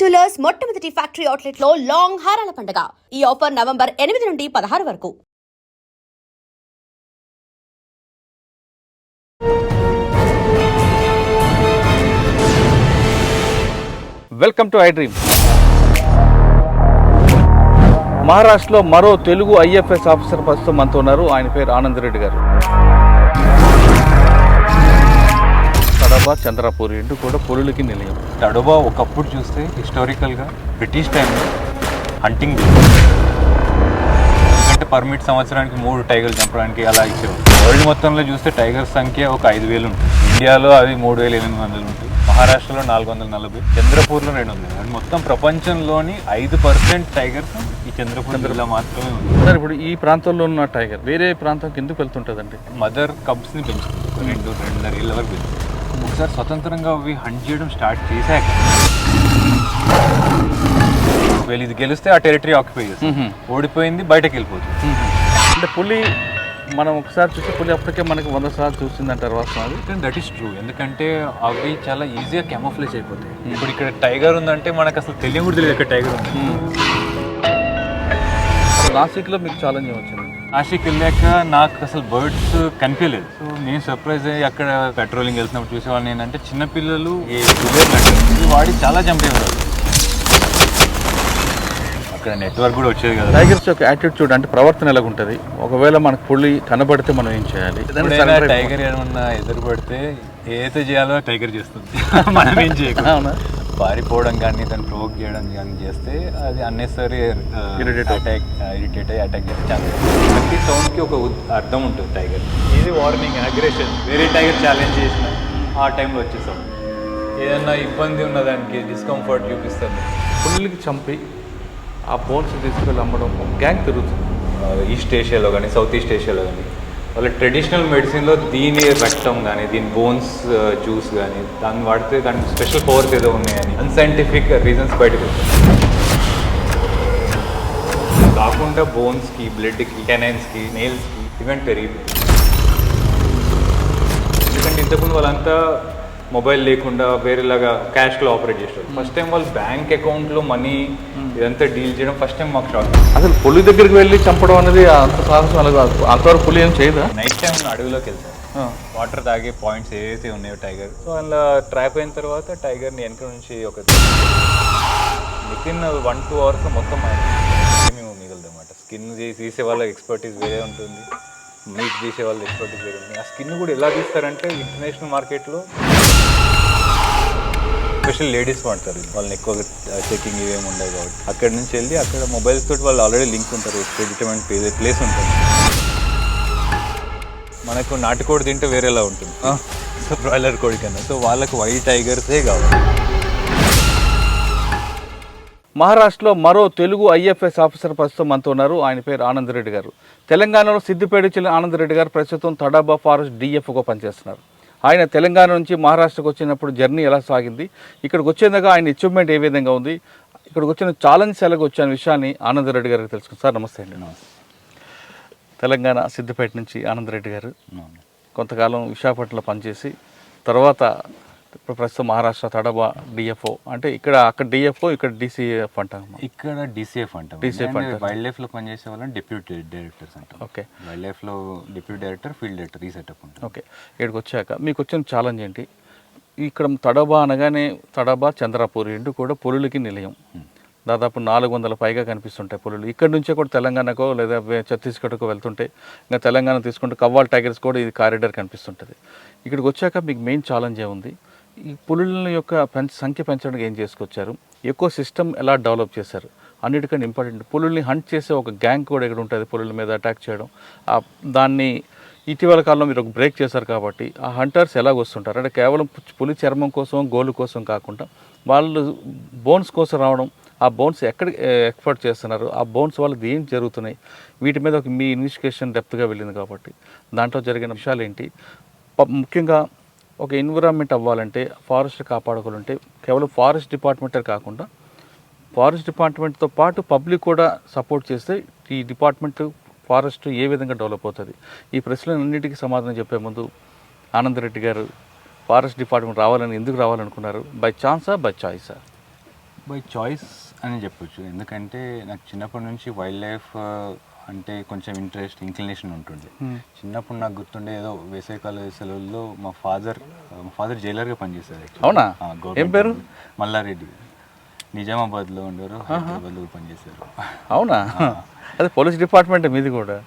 Jewellers మొట్టమొదటి factory outlet లో long హారాల పండుగ. ఈ ఆఫర్ నవంబర్ 8 నుండి 16 వరకు. Welcome to I dream. మహారాష్ట్రలో మరో తెలుగు ఐఎఫ్ఎస్ ఆఫీసర్ ప్రస్తుతం మనతో ఉన్నారు. ఆయన పేరు ఆనంద్ రెడ్డి గారు. తడబా, చంద్రపూర్ రెండు కూడా పులులకి నిలయం. తడబా ఒకప్పుడు చూస్తే హిస్టారికల్గా బ్రిటిష్ టైంలో హంటింగ్ ఎందుకంటే పర్మిట్ సంవత్సరానికి 3 టైగర్లు చంపడానికి అలా ఇచ్చేవారు. వరల్డ్ మొత్తంలో చూస్తే టైగర్ సంఖ్య ఒక 5,000 ఉంటుంది. ఇండియాలో అవి 3,800 ఉంటుంది. మహారాష్ట్రలో 440, చంద్రపూర్లో 200. అండ్ మొత్తం ప్రపంచంలోని 5% టైగర్స్ ఈ చంద్రపూర్ జిల్లా మాత్రమే ఉంది. సార్, ఇప్పుడు ఈ ప్రాంతంలో ఉన్న టైగర్ వేరే ప్రాంతంకి ఎందుకు వెళ్తుంటుందండి? మదర్ కబ్స్ని పెంచుతుంది. 2-2.5 ఏళ్ళ వరకు పెంచుతుంది. ఒకసారి స్వతంత్రంగా అవి హంట్ చేయడం స్టార్ట్ చేశాక వీళ్ళు ఇది గెలిస్తే ఆ టెరిటరీ ఆక్యుపై చేస్తుంది, ఓడిపోయింది బయటకు వెళ్ళిపోతుంది. అంటే పులి మనం ఒకసారి చూస్తే పులి అప్పటికే మనకి 100 సార్లు చూసిందంటారు వాస్తవం. కానీ దట్ ఈస్ ట్రూ. ఎందుకంటే అవి చాలా ఈజీగా క్యామోఫ్లేజ్ అయిపోతాయి. ఇప్పుడు ఇక్కడ టైగర్ ఉందంటే మనకు అసలు తెలియదు కూడా తెలియదు ఇక్కడ టైగర్ ఉంది. నాసిక్లో మీకు ఛాలెంజ్ వచ్చింది. నాసిక్ వెళ్ళాక నాకు అసలు బర్డ్స్ కనిపించలేదు. సో నేను సర్ప్రైజ్ అయ్యి అక్కడ పెట్రోలింగ్ వెళ్తున్నప్పుడు చూసేవాళ్ళు. ఏంటంటే చిన్నపిల్లలు ఈ గులేర్లు వాడి చాలా జంప్ అయ్యేవాళ్ళు. అక్కడ నెట్వర్క్ కూడా వచ్చేది కదా. టైగర్స్ యొక్క యాటిట్యూడ్ అంటే ప్రవర్తన ఎలా ఉంటుంది? ఒకవేళ మనకు పులి కనబడితే మనం ఏం చేయాలి? టైగర్ ఏమన్నా ఎదురుపడితే ఏదైతే చేయాలో టైగర్ చేస్తుంది. మనం ఏం చేయకుండా పారిపోవడం కానీ దాన్ని ప్రొవోక్ చేయడం కానీ చేస్తే అది అన్నెసరీ ఇరిటేట్ అయ్యి అటాక్ చేసే ఛాన్స్. ప్రతి సౌండ్కి ఒక అర్థం ఉంటుంది టైగర్. ఇది వార్నింగ్, అగ్రెషన్. వేరే టైగర్ ఛాలెంజ్ చేసిన ఆ టైంలో వచ్చేసాం. ఏదన్నా ఇబ్బంది ఉన్నదానికి డిస్కంఫర్ట్ చూపిస్తుంది. పులికి చంపి ఆ బోన్స్ తీసుకెళ్ళి అమ్మడం గ్యాంగ్ తిరుగుతుంది. ఈస్ట్ ఏషియాలో కానీ సౌత్ ఈస్ట్ ఏషియాలో కానీ వాళ్ళ ట్రెడిషనల్ మెడిసిన్లో దీని రక్తం కానీ దీని బోన్స్ జ్యూస్ కానీ దాన్ని వాడితే దానికి స్పెషల్ పవర్స్ ఏదో ఉన్నాయని అన్సైంటిఫిక్ రీజన్స్ బయటకు వస్తాయి. కాకుండా బోన్స్కి, బ్లడ్కి, కెనైన్స్కి, నెయిల్స్కి ఈవెంట్ పెరిగిపోయింది. ఎందుకంటే ఇంతకుముందు వాళ్ళంతా మొబైల్ లేకుండా వేరేలాగా క్యాష్లో ఆపరేట్ చేస్తారు. ఫస్ట్ టైం వాళ్ళు బ్యాంక్ అకౌంట్లో మనీ ఇదంతా డీల్ చేయడం ఫస్ట్ టైం మాకు షాక్. అసలు పులి దగ్గరికి వెళ్ళి చంపడం అనేది అంత సాహసం అంతవరకు పులి ఏం చేయదా? నైట్ టైం అడవిలోకి వెళ్తారు. వాటర్ తాగే పాయింట్స్ ఏవైతే ఉన్నాయో టైగర్, సో అందులో ట్రాప్ అయిన తర్వాత టైగర్ని వెనక నుంచి ఒక వితిన్ 1-2 అవర్స్లో మొత్తం మేము మిగలదు అనమాట. స్కిన్ తీసే వాళ్ళ ఎక్స్పర్టీస్ వేరే ఉంటుంది, మీట్ తీసే వాళ్ళ ఎక్స్పర్టీస్ వేరే ఉంటుంది. ఆ స్కిన్ కూడా ఎలా తీస్తారంటే ఇంటర్నేషనల్ మార్కెట్లో స్పెషల్ లేడీస్ వాడతారు. వాళ్ళని ఎక్కువగా చెకింగ్ ఇవేమి ఉండవు కాబట్టి అక్కడ నుంచి వెళ్ళి అక్కడ మొబైల్స్ తోటి వాళ్ళు ఆల్రెడీ లింక్ ఉంటారు. డిటర్మెంట్ ప్లేస్ ఉంటుంది. మనకు నాటుకోడి తింటే వేరేలా ఉంటుంది, సో బ్రాయిలర్ కోడి కన్నా. సో వాళ్ళకు వైల్డ్ టైగర్సే కావాలి. మహారాష్ట్రలో మరో తెలుగు ఐఎఫ్ఎస్ ఆఫీసర్ ప్రస్తుతం మనతో ఉన్నారు. ఆయన పేరు ఆనంద్ రెడ్డి గారు. తెలంగాణలో సిద్దిపేట చెల్లిన ఆనంద్ రెడ్డి గారు ప్రస్తుతం తడాబా ఫారెస్ట్ డిఎఫ్ఓగా పనిచేస్తున్నారు. ఆయన తెలంగాణ నుంచి మహారాష్ట్రకు వచ్చినప్పుడు జర్నీ ఎలా సాగింది, ఇక్కడికి వచ్చేందుకు ఆయన అచీవ్మెంట్ ఏ విధంగా ఉంది, ఇక్కడికి వచ్చిన ఛాలెంజ్ ఎలాగ వచ్చిన విషయాన్ని ఆనంద్ రెడ్డి గారికి తెలుసుకుంది. సార్ నమస్తే అండి. నమస్తే. తెలంగాణ సిద్దిపేట నుంచి ఆనంద్ రెడ్డి గారు కొంతకాలం విశాఖపట్నంలో పనిచేసి తర్వాత ఇప్పుడు ప్రస్తుతం మహారాష్ట్ర తడబా డిఎఫ్ఓ. అంటే అక్కడ డిఎఫ్ఓ, ఇక్కడ డిసిఎఫ్ అంటాం. ఇక్కడ డిసిఎఫ్ అంటాం. వైల్డ్ లైఫ్లో పనిచేసే వాళ్ళని డిప్యూటీ డైరెక్టర్స్ అంటాం. ఓకే. వైల్డ్ లైఫ్లో డిప్యూటీ డైరెక్టర్, ఫీల్డ్ డైరెక్టర్ ఈ సెటప్ ఉంటుంది. ఓకే. ఇక్కడికి వచ్చాక మీకు వచ్చిన ఛాలెంజ్ ఏంటి? ఇక్కడ తడబా అనగానే తడబా, చంద్రపూర్ రెండు కూడా పులులకి నిలయం. దాదాపు 400 పైగా కనిపిస్తుంటాయి పులులు. ఇక్కడ నుంచే కూడా తెలంగాణకో లేదా ఛత్తీస్గఢ్కో వెళ్తుంటే, ఇంకా తెలంగాణ తీసుకుంటే కవ్వాల్ టైగర్స్ కూడా ఇది కారిడార్ కనిపిస్తుంటుంది. ఇక్కడికి వచ్చాక మీకు మెయిన్ ఛాలెంజ్ ఏముంది? ఈ పులుల యొక్క సంఖ్య పెంచడానికి ఏం చేసుకొచ్చారు? ఎకో సిస్టమ్ ఎలా డెవలప్ చేశారు? అన్నిటికంటే ఇంపార్టెంట్, పులుల్ని హంట్ చేసే ఒక గ్యాంగ్ కూడా ఇక్కడ ఉంటుంది. పులుల మీద అటాక్ చేయడం, దాన్ని ఇటీవల కాలంలో మీరు ఒక బ్రేక్ చేశారు కాబట్టి ఆ హంటర్స్ ఎలాగ వస్తుంటారు అంటే కేవలం పులి చర్మం కోసం, గోలు కోసం కాకుండా వాళ్ళు బోన్స్ కోసం రావడం, ఆ బోన్స్ ఎక్కడ ఎక్స్పోర్ట్ చేస్తున్నారు, ఆ బోన్స్ వాళ్ళకి ఏం జరుగుతున్నాయి, వీటి మీద ఒక మీ ఇన్వెస్టిగేషన్ డెప్త్గా వెళ్ళింది కాబట్టి దాంట్లో జరిగిన విషయాలు ఏంటి? ముఖ్యంగా ఒక ఎన్విరాన్మెంట్ అవ్వాలంటే, ఫారెస్ట్ కాపాడుకోవాలంటే కేవలం ఫారెస్ట్ డిపార్ట్మెంటే కాకుండా ఫారెస్ట్ డిపార్ట్మెంట్తో పాటు పబ్లిక్ కూడా సపోర్ట్ చేస్తే ఈ డిపార్ట్మెంట్ ఫారెస్ట్ ఏ విధంగా డెవలప్ అవుతుంది? ఈ ప్రశ్నలన్నిటికీ సమాధానం చెప్పే ముందు ఆనంద్ రెడ్డి గారు ఫారెస్ట్ డిపార్ట్మెంట్ రావాలని ఎందుకు రావాలనుకున్నారు? బై ఛాన్సా, బై చాయిసా? బై చాయిస్ అని చెప్పొచ్చు, ఎందుకంటే నాకు చిన్నప్పటి నుంచి వైల్డ్ లైఫ్ అంటే కొంచెం ఇంట్రెస్ట్, ఇంక్లినేషన్ ఉంటుండే. చిన్నప్పుడు నాకు గుర్తుండే ఏదో వేసవికాల సెలవుల్లో మా ఫాదర్ జైలర్గా పనిచేశారు. అవునా? ఏం పేరు? మల్లారెడ్డి. నిజామాబాద్లో ఉండేవారు, హైదరాబాద్లో పనిచేశారు. అవునా? అదే పోలీస్ డిపార్ట్మెంట్ మీది కూడా?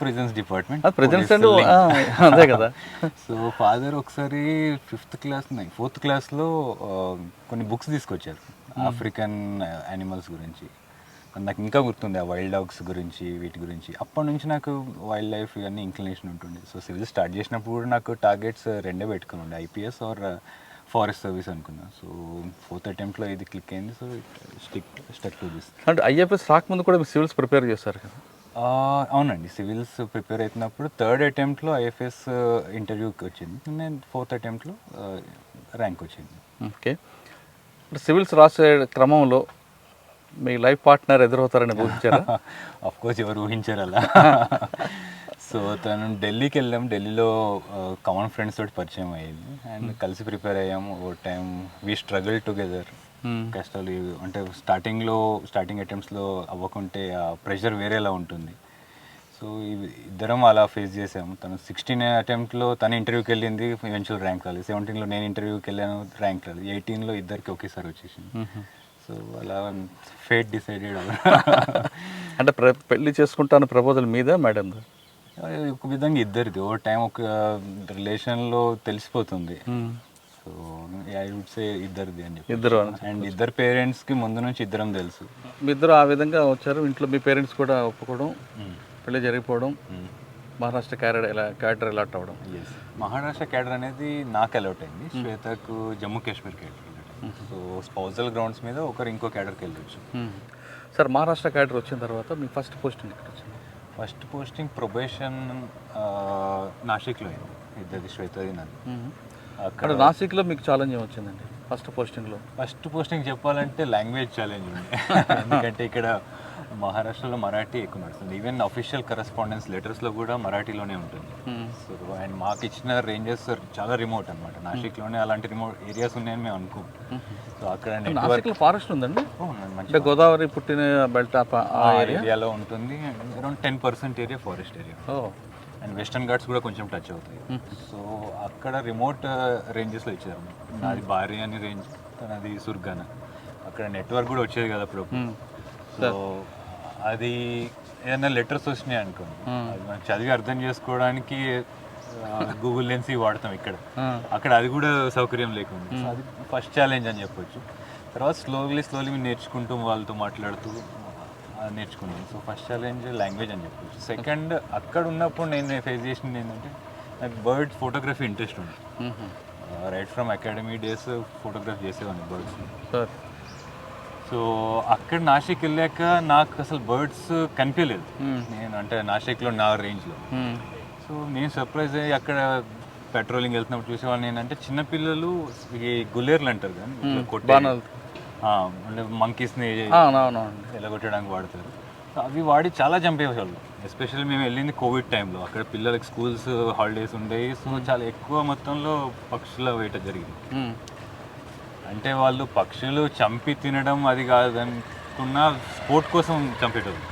Prisons department. ప్రెజెన్స్ అదే కదా. సో ఫాదర్ ఒకసారి 4th క్లాస్లో కొన్ని బుక్స్ తీసుకొచ్చారు ఆఫ్రికన్ యానిమల్స్ గురించి. నాకు ఇంకా గుర్తుంది ఆ వైల్డ్ డాగ్స్ గురించి, వీటి గురించి. అప్పటి నుంచి నాకు వైల్డ్ లైఫ్ ఇవన్నీ ఇంక్లినేషన్ ఉంటుండే. సో సివిల్ స్టార్ట్ చేసినప్పుడు కూడా నాకు టార్గెట్స్ 2 పెట్టుకుని ఉండే, ఐపీఎస్ ఆర్ ఫారెస్ట్ సర్వీస్ అనుకున్నా. సో 4th అటెంప్ట్లో ఇది క్లిక్ అయింది. So stuck to this. అంటే ఐఎఫ్ఎస్ రాకముందు కూడా మీరు సివిల్స్ ప్రిపేర్ చేస్తారు కదా? అవునండి, సివిల్స్ ప్రిపేర్ అవుతున్నప్పుడు 3rd అటెంప్ట్లో ఐఎఫ్ఎస్ ఇంటర్వ్యూకి వచ్చింది. నేను 4th అటెంప్ట్లో ర్యాంక్ వచ్చింది. ఓకే. సివిల్స్ రాసే క్రమంలో మీ లైఫ్ పార్ట్నర్ ఎదురవుతారని ఊహించారా? ఆఫ్ కోర్స్, ఎవరు ఊహించారు అలా. సో తను ఢిల్లీకి వెళ్ళాం. ఢిల్లీలో కామన్ ఫ్రెండ్స్ తోటి పరిచయం అయ్యింది అండ్ కలిసి ప్రిపేర్ అయ్యాము. ఓ టైం వీ స్ట్రగుల్ టుగెదర్. కష్టాలు అంటే స్టార్టింగ్ అటెంప్ట్స్లో అవ్వకుంటే ఆ ప్రెషర్ వేరేలా ఉంటుంది. సో ఇద్దరం అలా ఫేస్ చేసాము. తను 16 అటెంప్ట్లో తను ఇంటర్వ్యూకి వెళ్ళింది, ఈవెన్చువల్ ర్యాంక్ రాలేదు. 17లో నేను ఇంటర్వ్యూకి వెళ్ళాను, ర్యాంక్ రాలేదు. 18లో ఇద్దరికి ఒకేసారి వచ్చేసింది. సో అలా ఫేట్ డిసైడెడ్. అంటే పెళ్లి చేసుకుంటాను ప్రపోజల్ మీద మేడం? ఒక విధంగా ఇద్దరిది. ఓ టైం ఒక రిలేషన్లో తెలిసిపోతుంది. సో ఐ వుడ్ సే ఇద్దరిది అని చెప్పి. ఇద్దరు అండ్ ఇద్దరు పేరెంట్స్కి ముందు నుంచి ఇద్దరం తెలుసు. మీ ఇద్దరు ఆ విధంగా వచ్చారు. ఇంట్లో మీ పేరెంట్స్ కూడా ఒప్పుకోవడం, పెళ్ళి జరిగిపోవడం, మహారాష్ట్ర క్యాడర్ అలాట్ అవ్వడం. మహారాష్ట్ర క్యాడర్ అనేది నాకు అలౌట్ అయింది, శ్వేతకు Jammu Kashmir cadre. So spousal grounds మీద ఇంకో క్యాడర్కి వెళ్ళొచ్చు. సార్, మహారాష్ట్ర క్యాడర్ వచ్చిన తర్వాత మీ ఫస్ట్ పోస్టింగ్ ఎక్కడ వచ్చింది? ఫస్ట్ పోస్టింగ్ ప్రొబేషన్ నాసిక్లో అయింది, ఇద్దరిది, శ్వేతది నాది. అక్కడ నాసిక్లో మీకు ఛాలెంజ్ ఏమొచ్చిందండి ఫస్ట్ పోస్టింగ్లో? ఫస్ట్ పోస్టింగ్ చెప్పాలంటే లాంగ్వేజ్ ఛాలెంజ్ ఉంది. ఎందుకంటే ఇక్కడ మహారాష్ట్రలో మరాఠీ ఎక్కువ నడుస్తుంది. ఈవెన్ అఫీషియల్ కరెస్పాండెన్స్ లెటర్స్లో కూడా మరాఠీలోనే ఉంటుంది. సో అండ్ మాకు ఇచ్చిన రేంజెస్ చాలా రిమోట్ అనమాట. నాసిక్లోనే అలాంటి రిమోట్ ఏరియాస్ ఉన్నాయని మేము అనుకోం. సో అక్కడ నాసిక్లో ఫారెస్ట్ ఉందండి, అంటే గోదావరి పుట్టిన బెల్ట్ ఆ ఏరియాలో ఉంటుంది. Around 10% area forest area. And western Ghats కూడా కొంచెం టచ్ అవుతాయి. సో అక్కడ రిమోట్ రేంజెస్లో ఇచ్చారు. నాది బారి అని రేంజ్, తనది సుర్గాన. అక్కడ నెట్వర్క్ కూడా వచ్చేది కదా అప్పుడు. సో అది ఏదైనా లెటర్స్ వచ్చినాయి అనుకోండి, అది మనం చదివి అర్థం చేసుకోవడానికి గూగుల్ లెన్స్ వాడతాం ఇక్కడ. అక్కడ అది కూడా సౌకర్యం లేకుండా. సో అది ఫస్ట్ ఛాలెంజ్ అని చెప్పొచ్చు. తర్వాత స్లోలీ మీరు నేర్చుకుంటూ వాళ్ళతో మాట్లాడుతూ నేర్చుకున్నాను. సో ఫస్ట్ ఛాలెంజ్ లాంగ్వేజ్ అని చెప్పొచ్చు. సెకండ్, అక్కడ ఉన్నప్పుడు నేను ఫేస్ చేసింది ఏంటంటే, నాకు బర్డ్ ఫోటోగ్రఫీ ఇంట్రెస్ట్ ఉంది. Right from academy days photography చేసేవాడిని బర్డ్స్. సో అక్కడ నాసిక్ వెళ్ళాక నాకు అసలు బర్డ్స్ కనిపించలేదు. నేను అంటే నాసిక్లో నా రేంజ్లో. సో నేను సర్ప్రైజ్ అయ్యి అక్కడ పెట్రోలింగ్ వెళ్తున్నప్పుడు చూసేవాళ్ళని ఏంటంటే, చిన్నపిల్లలు ఈ గుల్లేర్లు అంటారు కానీ అంటే మంకీస్ని ఎలగొట్టడానికి వాడతారు. అవి వాడి చాలా చంపేవాళ్ళు. ఎస్పెషల్లీ మేము వెళ్ళింది కోవిడ్ టైంలో. అక్కడ పిల్లలకి స్కూల్స్ హాలిడేస్ ఉండేవి. సో చాలా ఎక్కువ మొత్తంలో పక్షుల వేట జరిగింది. అంటే వాళ్ళు పక్షులు చంపి తినడం అది కాదనుకున్న స్పోర్ట్ కోసం చంపేటోళ్ళు.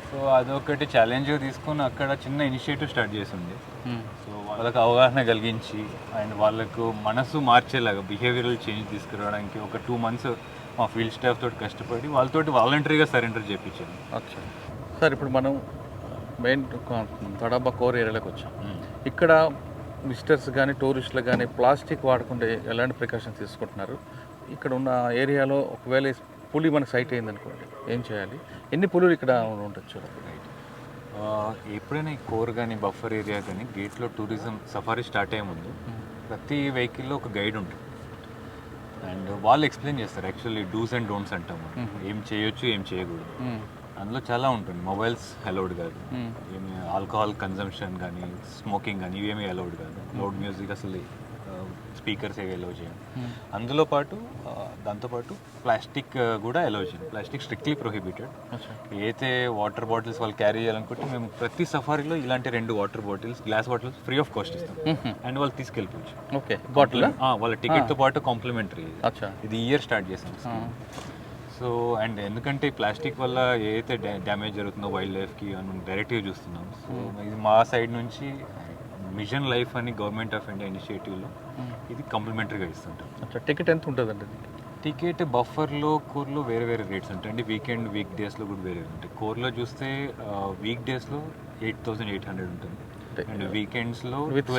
సో అదొకటి ఛాలెంజ్గా తీసుకుని అక్కడ చిన్న ఇనిషియేటివ్ స్టార్ట్ చేసింది. సో వాళ్ళకి అవగాహన కలిగించి అండ్ వాళ్ళకు మనసు మార్చేలాగా బిహేవియరల్ చేంజ్ తీసుకురావడానికి ఒక 2 months మా ఫీల్డ్ స్టాఫ్ తోటి కష్టపడి వాళ్ళతోటి వాలంటరీగా సరెండర్ చేయించాను. అచ్చా సార్, ఇప్పుడు మనం మెయిన్ తడబా కోర్ ఏరియాలోకి వచ్చాం. ఇక్కడ విజిటర్స్ కానీ టూరిస్టులు కానీ ప్లాస్టిక్ వాడకుండా ఎలాంటి ప్రికాషన్స్ తీసుకుంటున్నారు? ఇక్కడ ఉన్న ఏరియాలో ఒకవేళ పులి మనకు సైట్ అయింది అనుకోండి, ఏం చేయాలి? ఎన్ని పులులు ఇక్కడ ఉండొచ్చు? ఎప్పుడైనా ఈ కోర్ కానీ బఫర్ ఏరియా కానీ గేట్లో టూరిజం సఫారీ స్టార్ట్ అయ్యే ముందు ప్రతి వెహికల్లో ఒక గైడ్ ఉంటుంది. అండ్ వాళ్ళు ఎక్స్ప్లెయిన్ చేస్తారు యాక్చువల్లీ డూస్ అండ్ డోంట్స్ అంటాము, ఏం చేయొచ్చు ఏం చేయకూడదు. అందులో చాలా ఉంటుంది. మొబైల్స్ అలౌడ్ కాదు, ఏమి ఆల్కహాల్ కన్జంప్షన్ కానీ స్మోకింగ్ కానీ ఇవేమీ అలౌడ్ కాదు. లౌడ్ మ్యూజిక్ అసలు స్పీకర్స్ ఏవి అలౌ చేయం. అందులో పాటు దాంతోపాటు ప్లాస్టిక్ కూడా అలౌ చేయం. Plastic strictly prohibited. అయితే వాటర్ బాటిల్స్ వాళ్ళు క్యారీ చేయాలనుకుంటే మేము ప్రతి సఫారీలో ఇలాంటి 2 water bottles, glass bottles free of cost ఇస్తాం. అండ్ వాళ్ళు తీసుకెళ్ళిపోవచ్చు. ఓకే, బాటిల్ వాళ్ళ టికెట్తో పాటు కాంప్లిమెంటరీ. ఇది ఇయర్ స్టార్ట్ చేసాం. సో అండ్ ఎందుకంటే ప్లాస్టిక్ వల్ల ఏదైతే డ్యామేజ్ జరుగుతుందో వైల్డ్ లైఫ్కి మనం డైరెక్ట్గా చూస్తున్నాం. సో ఇది మా సైడ్ నుంచి మిషన్ లైఫ్ అని గవర్నమెంట్ ఆఫ్ ఇండియా ఇనిషియేటివ్లో ఇది కాంప్లిమెంటరీగా ఇస్తుంటాం. టికెట్ ఎంత ఉంటుందండి? టికెట్ బఫర్లో, కోర్లో వేరే వేరే రేట్స్ ఉంటాయండి. వీకెండ్, వీక్ డేస్లో కూడా వేరే ఉంటాయి. కోర్లో చూస్తే వీక్ డేస్లో 8,800 ఉంటుంది. అండ్ వీకెండ్స్లో విత్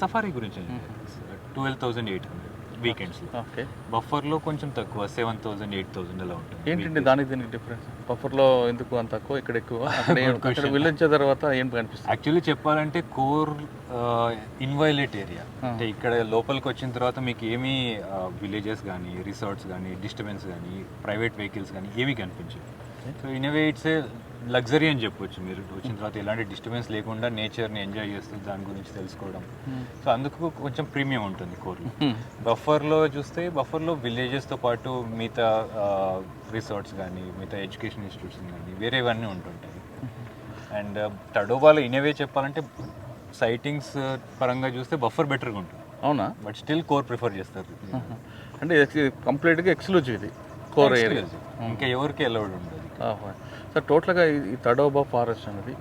సఫారీ గురించి 12,800 వీకెండ్స్లో. ఓకే, బఫర్లో కొంచెం తక్కువ 7,000, 8,000 అలా ఉంటుంది. ఏంటండి దీనికి డిఫరెన్స్? బఫర్లో ఎందుకు అంత తక్కువ, ఇక్కడ ఎక్కువ? అక్కడ వెళ్ళొచ్చిన తర్వాత ఏం కనిపిస్తుంది? యాక్చువల్లీ చెప్పాలంటే కోర్ ఇన్వైలేట్ ఏరియా. అంటే ఇక్కడ లోపలికి వచ్చిన తర్వాత మీకు ఏమీ విలేజెస్ కానీ, రిసార్ట్స్ కానీ, డిస్టర్బెన్స్ కానీ, ప్రైవేట్ వెహికల్స్ కానీ ఏమీ కనిపించవు. So in way it's a luxury అని చెప్పొచ్చు. మీరు వచ్చిన తర్వాత ఎలాంటి డిస్టర్బెన్స్ లేకుండా నేచర్ని ఎంజాయ్ చేస్తూ దాని గురించి తెలుసుకోవడం. సో అందుకు కొంచెం ప్రీమియం ఉంటుంది కోర్లో. బఫర్లో చూస్తే బఫర్లో విలేజెస్తో పాటు మిగతా రిసార్ట్స్ కానీ, మిగతా ఎడ్యుకేషన్ ఇన్స్టిట్యూట్స్ కానీ వేరేవన్నీ ఉంటుంటాయి. అండ్ టడోబాలో ఇన్వే చెప్పాలంటే సైటింగ్స్ పరంగా చూస్తే బఫర్ బెటర్గా ఉంటుంది. అవునా? బట్ స్టిల్ కోర్ ప్రిఫర్ చేస్తారు. అంటే కంప్లీట్గా ఎక్స్క్లూజివ్ ఇది కోర్ ఏరియా, ఇంకా ఎవరికి అలౌడ్ ఉండదు. సార్, టోటల్గా ఈ తడోబా ఫారెస్ట్ అనేది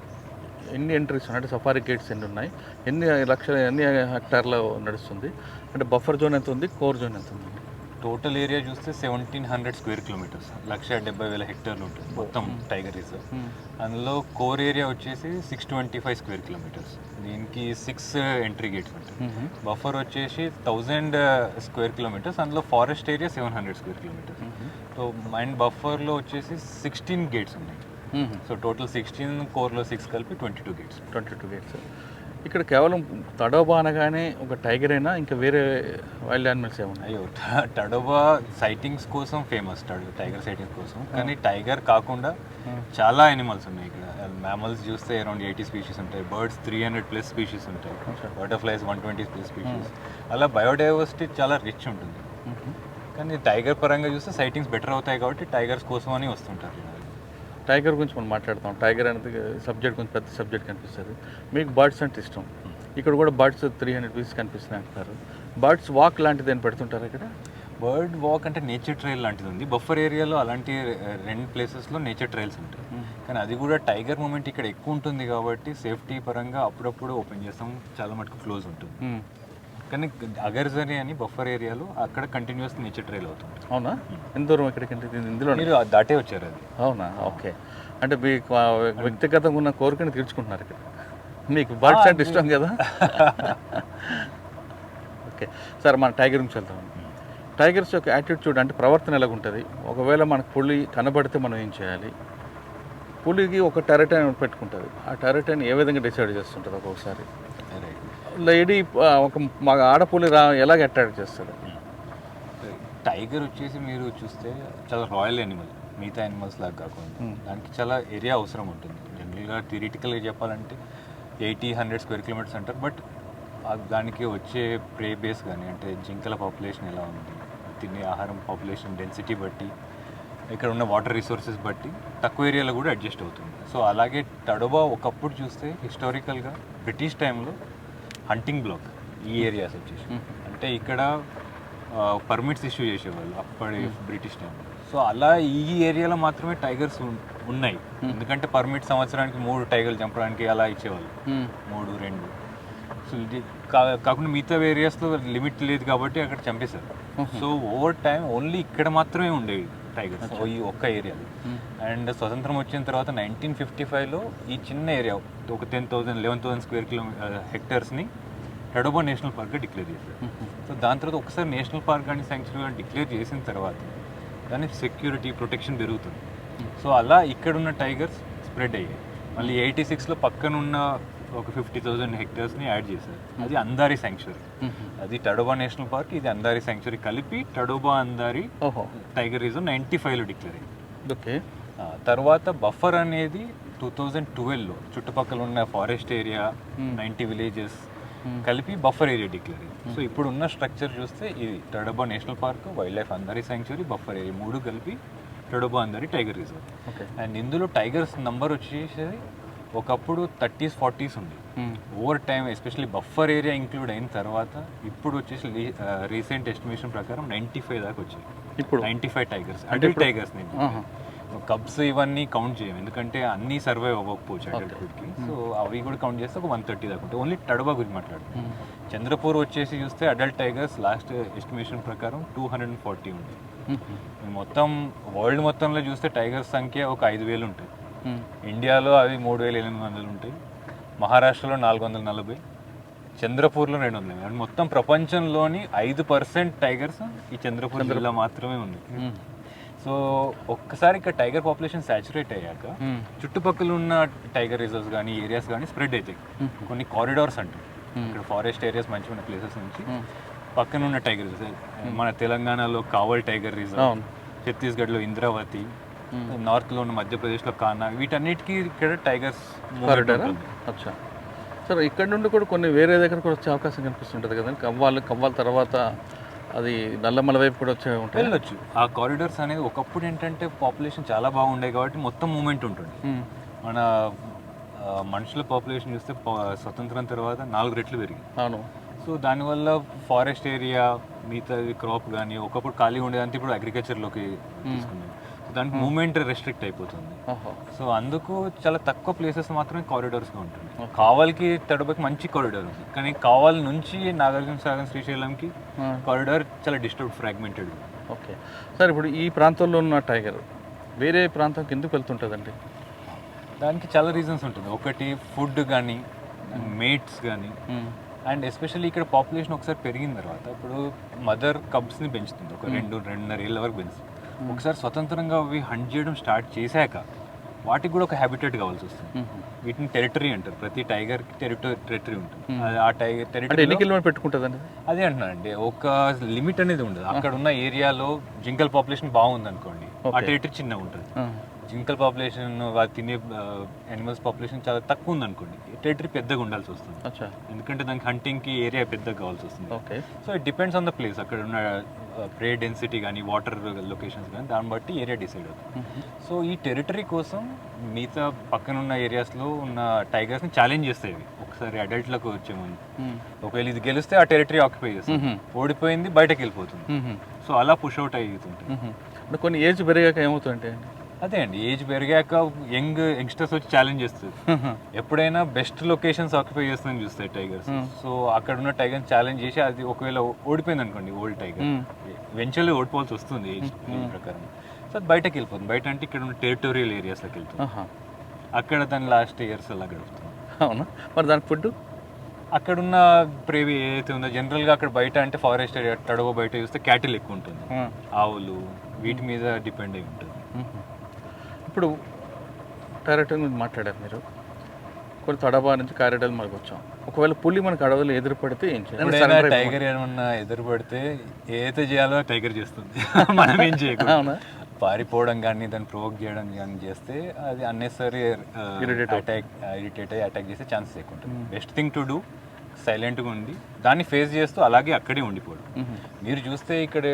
ఎన్ని ఎంట్రీస్ ఉన్నాయి? అంటే సఫారీ గేట్స్ ఎన్ని ఉన్నాయి? ఎన్ని హెక్టార్లో నడుస్తుంది? అంటే బఫర్ జోన్ ఎంత ఉంది, కోర్ జోన్ ఎంత ఉంది? టోటల్ ఏరియా చూస్తే 1,700 స్క్వేర్ కిలోమీటర్స్, 170,000 హెక్టార్లు ఉంటుంది మొత్తం టైగర్ రిజర్వ్. అందులో కోర్ ఏరియా వచ్చేసి 625 స్క్వేర్ కిలోమీటర్స్. దీనికి 6 ఎంట్రీ గేట్స్ ఉంటాయి. బఫర్ వచ్చేసి 1,000 స్క్వేర్ కిలోమీటర్స్. అందులో forest area 700 square kilometres. So and బఫర్లో వచ్చేసి 16 గేట్స్ ఉన్నాయి. సో టోటల్ 16, కోర్లో 6 కలిపి 22 గేట్స్. ఇక్కడ కేవలం తడోబా అనగానే ఒక టైగర్ అయినా ఇంకా వేరే వైల్డ్ యానిమల్స్ ఏమన్నా? అయ్యో, టడోబా సైటింగ్స్ కోసం ఫేమస్, టైగర్ సైటింగ్స్ కోసం. కానీ టైగర్ కాకుండా చాలా యానిమల్స్ ఉన్నాయి ఇక్కడ. మ్యామల్స్ చూస్తే అరౌండ్ 80 స్పీషీస్ ఉంటాయి. బర్డ్స్ 300+ స్పీషీస్ ఉంటాయి. Butterflies 120+ species. అలా బయోడైవర్సిటీ చాలా రిచ్ ఉంటుంది. కానీ టైగర్ పరంగా చూస్తే సైటింగ్స్ బెటర్ అవుతాయి కాబట్టి టైగర్స్ కోసం అని వస్తుంటారు. టైగర్ గురించి మనం మాట్లాడతాం. టైగర్ అనేది సబ్జెక్ట్ కొంచెం పెద్ద సబ్జెక్ట్ కనిపిస్తుంది. మీకు బర్డ్స్ అంటే ఇష్టం. ఇక్కడ కూడా బర్డ్స్ 300 పీసెస్ కనిపిస్తున్నాయి అంటారు. బర్డ్స్ వాక్ లాంటిది ఏం పెడుతుంటారు ఇక్కడ? బర్డ్ వాక్ అంటే నేచర్ ట్రైల్ లాంటిది ఉంది. బఫర్ ఏరియాలో అలాంటి 2 ప్లేసెస్లో నేచర్ ట్రైల్స్ ఉంటాయి. కానీ అది కూడా టైగర్ మూమెంట్ ఇక్కడ ఎక్కువ ఉంటుంది కాబట్టి సేఫ్టీ పరంగా అప్పుడప్పుడు ఓపెన్ చేస్తాం. చాలా మటుకు క్లోజ్ ఉంటుంది. కానీ అగర్జరీ అని బఫర్ ఏరియాలో అక్కడ కంటిన్యూస్ నేచర్ ట్రైల్ అవుతుంది. అవునా? ఎంత దూరం ఇక్కడికి? ఇందులో మీరు దాటే వచ్చారు అది. అవునా? ఓకే. అంటే మీకు వ్యక్తిగతంగా ఉన్న కోరికను తీర్చుకుంటున్నారు ఇక్కడ. మీకు బర్డ్స్ అంటే ఇష్టం కదా? ఓకే సార్, మన టైగర్ గురించి వెళ్తాం. టైగర్స్ యొక్క యాటిట్యూడ్ అంటే ప్రవర్తన ఎలాగుంటుంది? ఒకవేళ మనకు పులి కనబడితే మనం ఏం చేయాలి? పులికి ఒక టెరటైన్ పెట్టుకుంటుంది. ఆ టెరటైన్ ఏ విధంగా డిసైడ్ చేస్తుంటుంది? ఒక్కొక్కసారి లేడీ ఒక మా ఆడపులి ఎలాగ అట్రాక్ట్ చేస్తుంది? టైగర్ వచ్చేసి మీరు చూస్తే చాలా రాయల్ యానిమల్, మిగతా యానిమల్స్ లాగా కాకుండా. దానికి చాలా ఏరియా అవసరం ఉంటుంది. జనరల్గా థియరిటికల్గా చెప్పాలంటే 80-100 స్క్వేర్ కిలోమీటర్స్ అంటారు. బట్ దానికి వచ్చే ప్రే బేస్ కానీ, అంటే జింకల పాపులేషన్ ఎలా ఉంది, తినే ఆహారం పాపులేషన్ డెన్సిటీ బట్టి, ఇక్కడ ఉన్న వాటర్ రిసోర్సెస్ బట్టి తక్కువ ఏరియాలో కూడా అడ్జస్ట్ అవుతుంది. సో అలాగే టడోబా ఒకప్పుడు చూస్తే హిస్టారికల్గా బ్రిటిష్ టైంలో హంటింగ్ బ్లాక్ ఈ ఏరియాస్ వచ్చేసి. అంటే ఇక్కడ పర్మిట్స్ ఇష్యూ చేసేవాళ్ళు అప్పటి బ్రిటిష్ టైంలో. సో అలా ఈ ఏరియాలో మాత్రమే టైగర్స్ ఉన్నాయి. ఎందుకంటే పర్మిట్ సంవత్సరానికి 3 టైగర్లు చంపడానికి అలా ఇచ్చేవాళ్ళు, 3, 2. సో ఇది కాకుండా మిగతా ఏరియాస్లో లిమిట్ లేదు కాబట్టి అక్కడ చంపేశారు. సో ఓవర్ టైం ఓన్లీ ఇక్కడ మాత్రమే ఉండేవి టైగర్స్ ఈ ఒక్క ఏరియాలో. అండ్ స్వతంత్రం వచ్చిన తర్వాత 1955లో ఈ చిన్న ఏరియా ఒక 11,000 స్క్వేర్ హెక్టార్స్ని టడోబా నేషనల్ పార్క్గా డిక్లేర్ చేశారు. సో దాని తర్వాత ఒకసారి నేషనల్ పార్క్ కానీ శాంక్చురీగా డిక్లేర్ చేసిన తర్వాత దాని సెక్యూరిటీ ప్రొటెక్షన్ పెరుగుతుంది. సో అలా ఇక్కడున్న టైగర్స్ స్ప్రెడ్ అయ్యాయి. మళ్ళీ 86లో పక్కనున్న ఒక 50,000 హెక్టార్స్ని యాడ్ చేశారు. అది అందారి శాంక్చురీ. అది టడోబా నేషనల్ పార్క్, ఇది అందారి శాంక్చురీ కలిపి టడోబా అందారి టైగర్ రిజర్వ్ 95లో డిక్లేర్ అయింది. ఓకే. తర్వాత బఫర్ అనేది 2012లో చుట్టుపక్కల ఉన్న ఫారెస్ట్ ఏరియా 90 విలేజెస్ కలిపి బఫర్ ఏరియా డిక్లేర్ అయింది. సో ఇప్పుడు ఉన్న స్ట్రక్చర్ చూస్తే ఇది Tadoba national park, wild life అందరి శాంక్చురీ, బఫర్ ఏరియా 3 కలిపి తడోబా అందరి టైగర్ రిజర్వ్. అండ్ ఇందులో టైగర్స్ నంబర్ వచ్చేసి ఒకప్పుడు 30s 40s ఉంది. Over time especially buffer area include అయిన తర్వాత ఇప్పుడు వచ్చేసి రీసెంట్ ఎస్టిమేషన్ ప్రకారం 95 దాకా వచ్చాయి. ఇప్పుడు 95 టైగర్స్, అడల్ట్ టైగర్స్. కబ్స్ ఇవన్నీ కౌంట్ చేయం ఎందుకంటే అన్నీ సర్వైవ్ అవ్వకపోవచ్చు అడల్ట్హుడ్కి. సో అవి కూడా కౌంట్ చేస్తే ఒక 130 దాకా ఉంటాయి. ఓన్లీ తడోబా గురించి మాట్లాడుతాం. చంద్రపూర్ వచ్చేసి చూస్తే అడల్ట్ టైగర్స్ లాస్ట్ ఎస్టిమేషన్ ప్రకారం 240 ఉంది. మొత్తం వరల్డ్ మొత్తంలో చూస్తే టైగర్స్ సంఖ్య ఒక 5,000 ఉంటాయి. ఇండియాలో అవి 3,800 ఉంటాయి. మహారాష్ట్రలో 440, చంద్రపూర్లో 200. అండ్ మొత్తం ప్రపంచంలోని 5% టైగర్స్ ఈ చంద్రపూర్ జిల్లా మాత్రమే ఉంది. సో ఒక్కసారి ఇక్కడ టైగర్ పాపులేషన్ సాచురేట్ అయ్యాక చుట్టుపక్కల ఉన్న టైగర్ రిజర్వ్స్ కానీ ఏరియాస్ కానీ స్ప్రెడ్ అవుతాయి. కొన్ని కారిడార్స్ అంటారు. ఇక్కడ ఫారెస్ట్ ఏరియాస్ మంచిగా ఉన్న ప్లేసెస్ నుంచి పక్కన ఉన్న టైగర్ రిజర్వ్, మన తెలంగాణలో కావల్ టైగర్ రిజర్వ్, ఛత్తీస్గఢ్లో ఇంద్రావతి, నార్త్లో ఉన్న మధ్యప్రదేశ్లో కానా, వీటన్నిటికీ ఇక్కడ టైగర్స్ కారిడార్. అచ్చా సార్, ఇక్కడ నుండి కూడా కొన్ని వేరే దగ్గర కూడా వచ్చే అవకాశం కనిపిస్తుంటుంది కదండి. కవ్వాల తర్వాత అది నల్లమల వైపు కూడా వచ్చే ఉంటాయి, వెళ్ళొచ్చు. ఆ కారిడార్స్ అనేది ఒకప్పుడు ఏంటంటే పాపులేషన్ చాలా బాగుండే కాబట్టి మొత్తం మూమెంట్ ఉంటుంది. మన మనుషుల పాపులేషన్ చూస్తే స్వతంత్రం తర్వాత 4 రెట్లు పెరిగింది. అవును. సో దానివల్ల ఫారెస్ట్ ఏరియా మిగతా క్రాప్ కానీ ఒకప్పుడు ఖాళీ ఉండేదంతా ఇప్పుడు అగ్రికల్చర్లోకి తీసుకున్నాం. దానికి మూమెంట్ రెస్ట్రిక్ట్ అయిపోతుంది. సో అందుకు చాలా తక్కువ ప్లేసెస్ మాత్రమే కారిడార్స్గా ఉంటుంది. కావల్కి తడబకి మంచి కారిడార్ ఉంది, కానీ కావల్ నుంచి నాగార్జున సాగర్ శ్రీశైలంకి కారిడార్ చాలా డిస్టర్బ్ ఫ్రాగ్మెంటెడ్. ఓకే సార్, ఇప్పుడు ఈ ప్రాంతంలో ఉన్న టైగర్ వేరే ప్రాంతంకి ఎందుకు వెళ్తుంటుందండి? దానికి చాలా రీజన్స్ ఉంటుంది. ఒకటి ఫుడ్ కానీ, మేట్స్ కానీ, అండ్ ఎస్పెషల్లీ ఇక్కడ పాపులేషన్ ఒకసారి పెరిగిన తర్వాత ఇప్పుడు మదర్ కబ్స్ని పెంచుతుంది. ఒక 2-2.5 ఏళ్ళ వరకు పెంచుతుంది. ఒకసారి స్వతంత్రంగా అవి హంట్ చేయడం స్టార్ట్ చేశాక వాటికి కూడా ఒక హ్యాబిటేట్ కావాల్సి వస్తుంది. వీటిని టెరిటరీ అంటారు. ప్రతి టైగర్కి టెరిటరీ ఉంటుంది. ఆ టైగర్ టెరిటరీ ఎన్ని కిలోమీటర్ పెట్టుకుంటుందండి? అదే అంటున్నానండి, ఒక లిమిట్ అనేది ఉండదు. అక్కడ ఉన్న ఏరియాలో జింకల్ పాపులేషన్ బాగుంది అనుకోండి, ఆ టెరిటరీ చిన్నగా ఉంటుంది. జింకల్ పాపులేషన్, తినే యానిమల్స్ పాపులేషన్ చాలా తక్కువ ఉంది అనుకోండి, టెరిటరీ పెద్దగా ఉండాల్సి వస్తుంది. ఎందుకంటే దానికి హంటింగ్కి ఏరియా పెద్దగా కావాల్సి వస్తుంది. So it depends on the place. అక్కడ ఉన్న ప్రే డెన్సిటీ కానీ, వాటర్ లొకేషన్స్ కానీ, దాన్ని బట్టి ఏరియా డిసైడ్ అవుతుంది. సో ఈ టెరిటరీ కోసం మిగతా పక్కన ఉన్న ఏరియాస్లో ఉన్న టైగర్స్ని ఛాలెంజ్ చేస్తాయి. ఒకసారి అడల్ట్లకు వచ్చే ముందు ఒకవేళ ఇది గెలిస్తే ఆ టెరిటరీ ఆక్యుపై చేస్తుంది, ఓడిపోయింది బయటకు వెళ్ళిపోతుంది. సో అలా పుష్ అవుట్ అవుతుంటాయి. కొన్ని ఏజ్ పెరిగాక ఏమవుతుందంటే అదే అండి, ఏజ్ పెరిగాక యంగ్స్టర్స్ వచ్చి ఛాలెంజ్ చేస్తుంది. ఎప్పుడైనా బెస్ట్ లొకేషన్స్ ఆక్యుపై చేస్తుందని చూస్తాయి టైగర్స్. సో అక్కడ ఉన్న టైగర్స్ ఛాలెంజ్ చేసి అది ఒకవేళ ఓడిపోయింది అనుకోండి, ఓల్డ్ టైగర్ వెంచువల్లీ ఓడిపోవాల్సి వస్తుంది ఏజ్ ప్రకారం. సో అది బయటకు వెళ్ళిపోతుంది. బయట అంటే ఇక్కడ ఉన్న టెరిటోరియల్ ఏరియాస్లోకి వెళ్తుంది. అక్కడ దాని లాస్ట్ ఇయర్స్ అలా గడుపుతుంది. అవునా? మరి దాని ఫుడ్ అక్కడున్న ప్రేవి ఏదైతే ఉందో జనరల్గా అక్కడ బయట అంటే ఫారెస్ట్ ఏరియా తడవ బయట చూస్తే క్యాటిల్ ఎక్కువ ఉంటుంది, ఆవులు, వీటి మీద డిపెండ్ అయి ఉంటుంది. ఇప్పుడు టైరెక్టర్ గురించి మాట్లాడారు మీరు. కొన్ని తడబా నుంచి కారిడార్ మనకు వచ్చాం. ఒకవేళ పులి మనకు అడవులు ఎదురుపడితే ఏం చేయాలి? టైగర్ ఏమన్నా ఎదురుపడితే ఏదైతే చేయాలో టైగర్ చేస్తుంది, మనం ఏం చేయకుండా పారిపోవడం కానీ దాన్ని ప్రొవోక్ చేయడం కానీ చేస్తే అది అన్నెసరీ ఇరిటేట్ అయ్యి అటాక్ చేసే ఛాన్సెస్ ఎక్కువ ఉంటుంది. బెస్ట్ థింగ్ టు డూ సైలెంట్గా ఉండి దాన్ని ఫేస్ చేస్తూ అలాగే అక్కడే ఉండిపోవడం. మీరు చూస్తే ఇక్కడ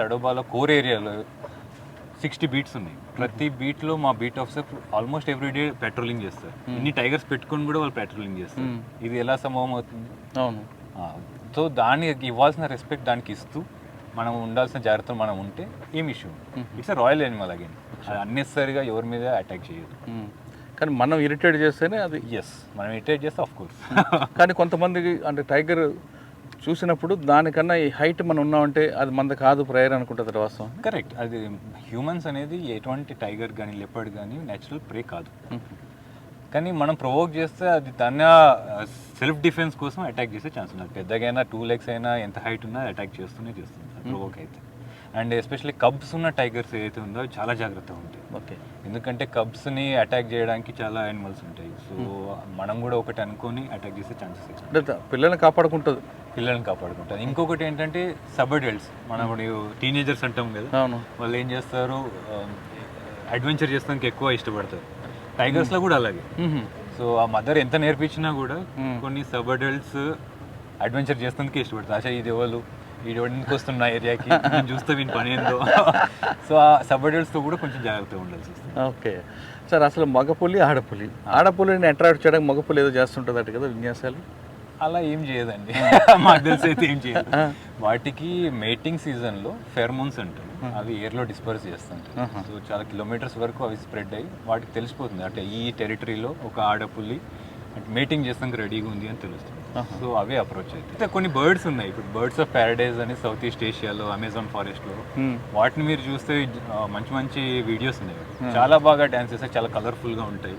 తడోబాలో కోర్ ఏరియాలో 60 బీట్స్ ఉన్నాయి. ప్రతి బీట్లో మా beat officer almost everyday patrolling చేస్తారు. ఇన్ని టైగర్స్ పెట్టుకొని కూడా వాళ్ళు పెట్రోలింగ్ చేస్తారు. ఇది ఎలా సంభవం అవుతుంది? అవును. సో దానికి ఇవ్వాల్సిన రెస్పెక్ట్ దానికి ఇస్తూ మనం ఉండాల్సిన జాగ్రత్తలు మనం ఉంటే ఏం issue. It's royal animal again, అది అన్నెసరీగా ఎవరి మీద అటాక్ చేయదు. కానీ మనం ఇరిటేట్ చేస్తేనే అది. మనం ఇరిటేట్ చేస్తే ఆఫ్ కోర్స్. కానీ కొంతమందికి అంటే టైగర్ చూసినప్పుడు దానికన్నా ఈ హైట్ మనం ఉన్నామంటే అది మంద కాదు ప్రేయర్ అనుకుంటుంది వాస్తవం. కరెక్ట్. అది హ్యూమన్స్ అనేది ఎటువంటి టైగర్ కానీ లెపర్డ్ కానీ న్యాచురల్ ప్రే కాదు. కానీ మనం ప్రొవోక్ చేస్తే అది తన సెల్ఫ్ డిఫెన్స్ కోసం అటాక్ చేసే ఛాన్స్ ఉంది. పెద్దగైనా 2 legs అయినా ఎంత హైట్ ఉన్నా అటాక్ చేస్తూనే చేస్తుంది ప్రొవోక్ అయితే. అండ్ ఎస్పెషల్లీ కబ్స్ ఉన్న టైగర్స్ ఏదైతే ఉందో అవి చాలా జాగ్రత్తగా ఉంటాయి. ఓకే. ఎందుకంటే కబ్స్ని అటాక్ చేయడానికి చాలా యానిమల్స్ ఉంటాయి. సో మనం కూడా ఒకటి అనుకొని అటాక్ చేసే ఛాన్సెస్ ఎక్కువ. పిల్లల్ని కాపాడుకుంటుంది. ఇంకొకటి ఏంటంటే సబర్డెల్స్, మనం టీనేజర్స్ అంటాం కదా, వాళ్ళు ఏం చేస్తారు, అడ్వెంచర్ చేస్తానికి ఎక్కువ ఇష్టపడతారు. టైగర్స్లో కూడా అలాగే. సో ఆ మదర్ ఎంత నేర్పించినా కూడా కొన్ని సబర్డెల్స్ అడ్వెంచర్ చేస్తుందుకే ఇష్టపడతారు. అసలు ఇది ఎవరు వీడు ఎందుకు వస్తున్న ఏరియాకి చూస్తే వీని పని ఏందో. సో ఆ సబ్ అడల్ట్స్తో కూడా కొంచెం జాగ్రత్తగా ఉండాల్సి వస్తుంది. ఓకే సార్, అసలు మగపులి ఆడపులిని అట్రాక్ట్ చేయడానికి మగపులి ఏదో చేస్తుంటుంది కదా విన్యాసాలు? అలా ఏం చేయదండి, మాకు తెలిసి అయితే ఏం చేయదు. వాటికి మేటింగ్ సీజన్లో ఫెర్మోన్స్ అంటారు, అవి ఎయిర్లో డిస్పర్స్ చేస్తుంటారు. సో చాలా కిలోమీటర్స్ వరకు అవి స్ప్రెడ్ అయ్యి వాటికి తెలిసిపోతుంది అంటే ఈ టెరిటరీలో ఒక ఆడపులి అంటే మీటింగ్ చేస్తానికి రెడీగా ఉంది అని తెలుస్తుంది. సో అవే అప్రోచ్ అయితే కొన్ని బర్డ్స్ ఉన్నాయి. ఇప్పుడు బర్డ్స్ ఆఫ్ ప్యారడైజ్ అని సౌత్ ఈస్ట్ ఏషియాలో అమెజాన్ ఫారెస్ట్లో వాటిని మీరు చూస్తే మంచి మంచి వీడియోస్ ఉన్నాయి. చాలా బాగా డాన్స్ చేస్తాయి, చాలా కలర్ఫుల్ గా ఉంటాయి,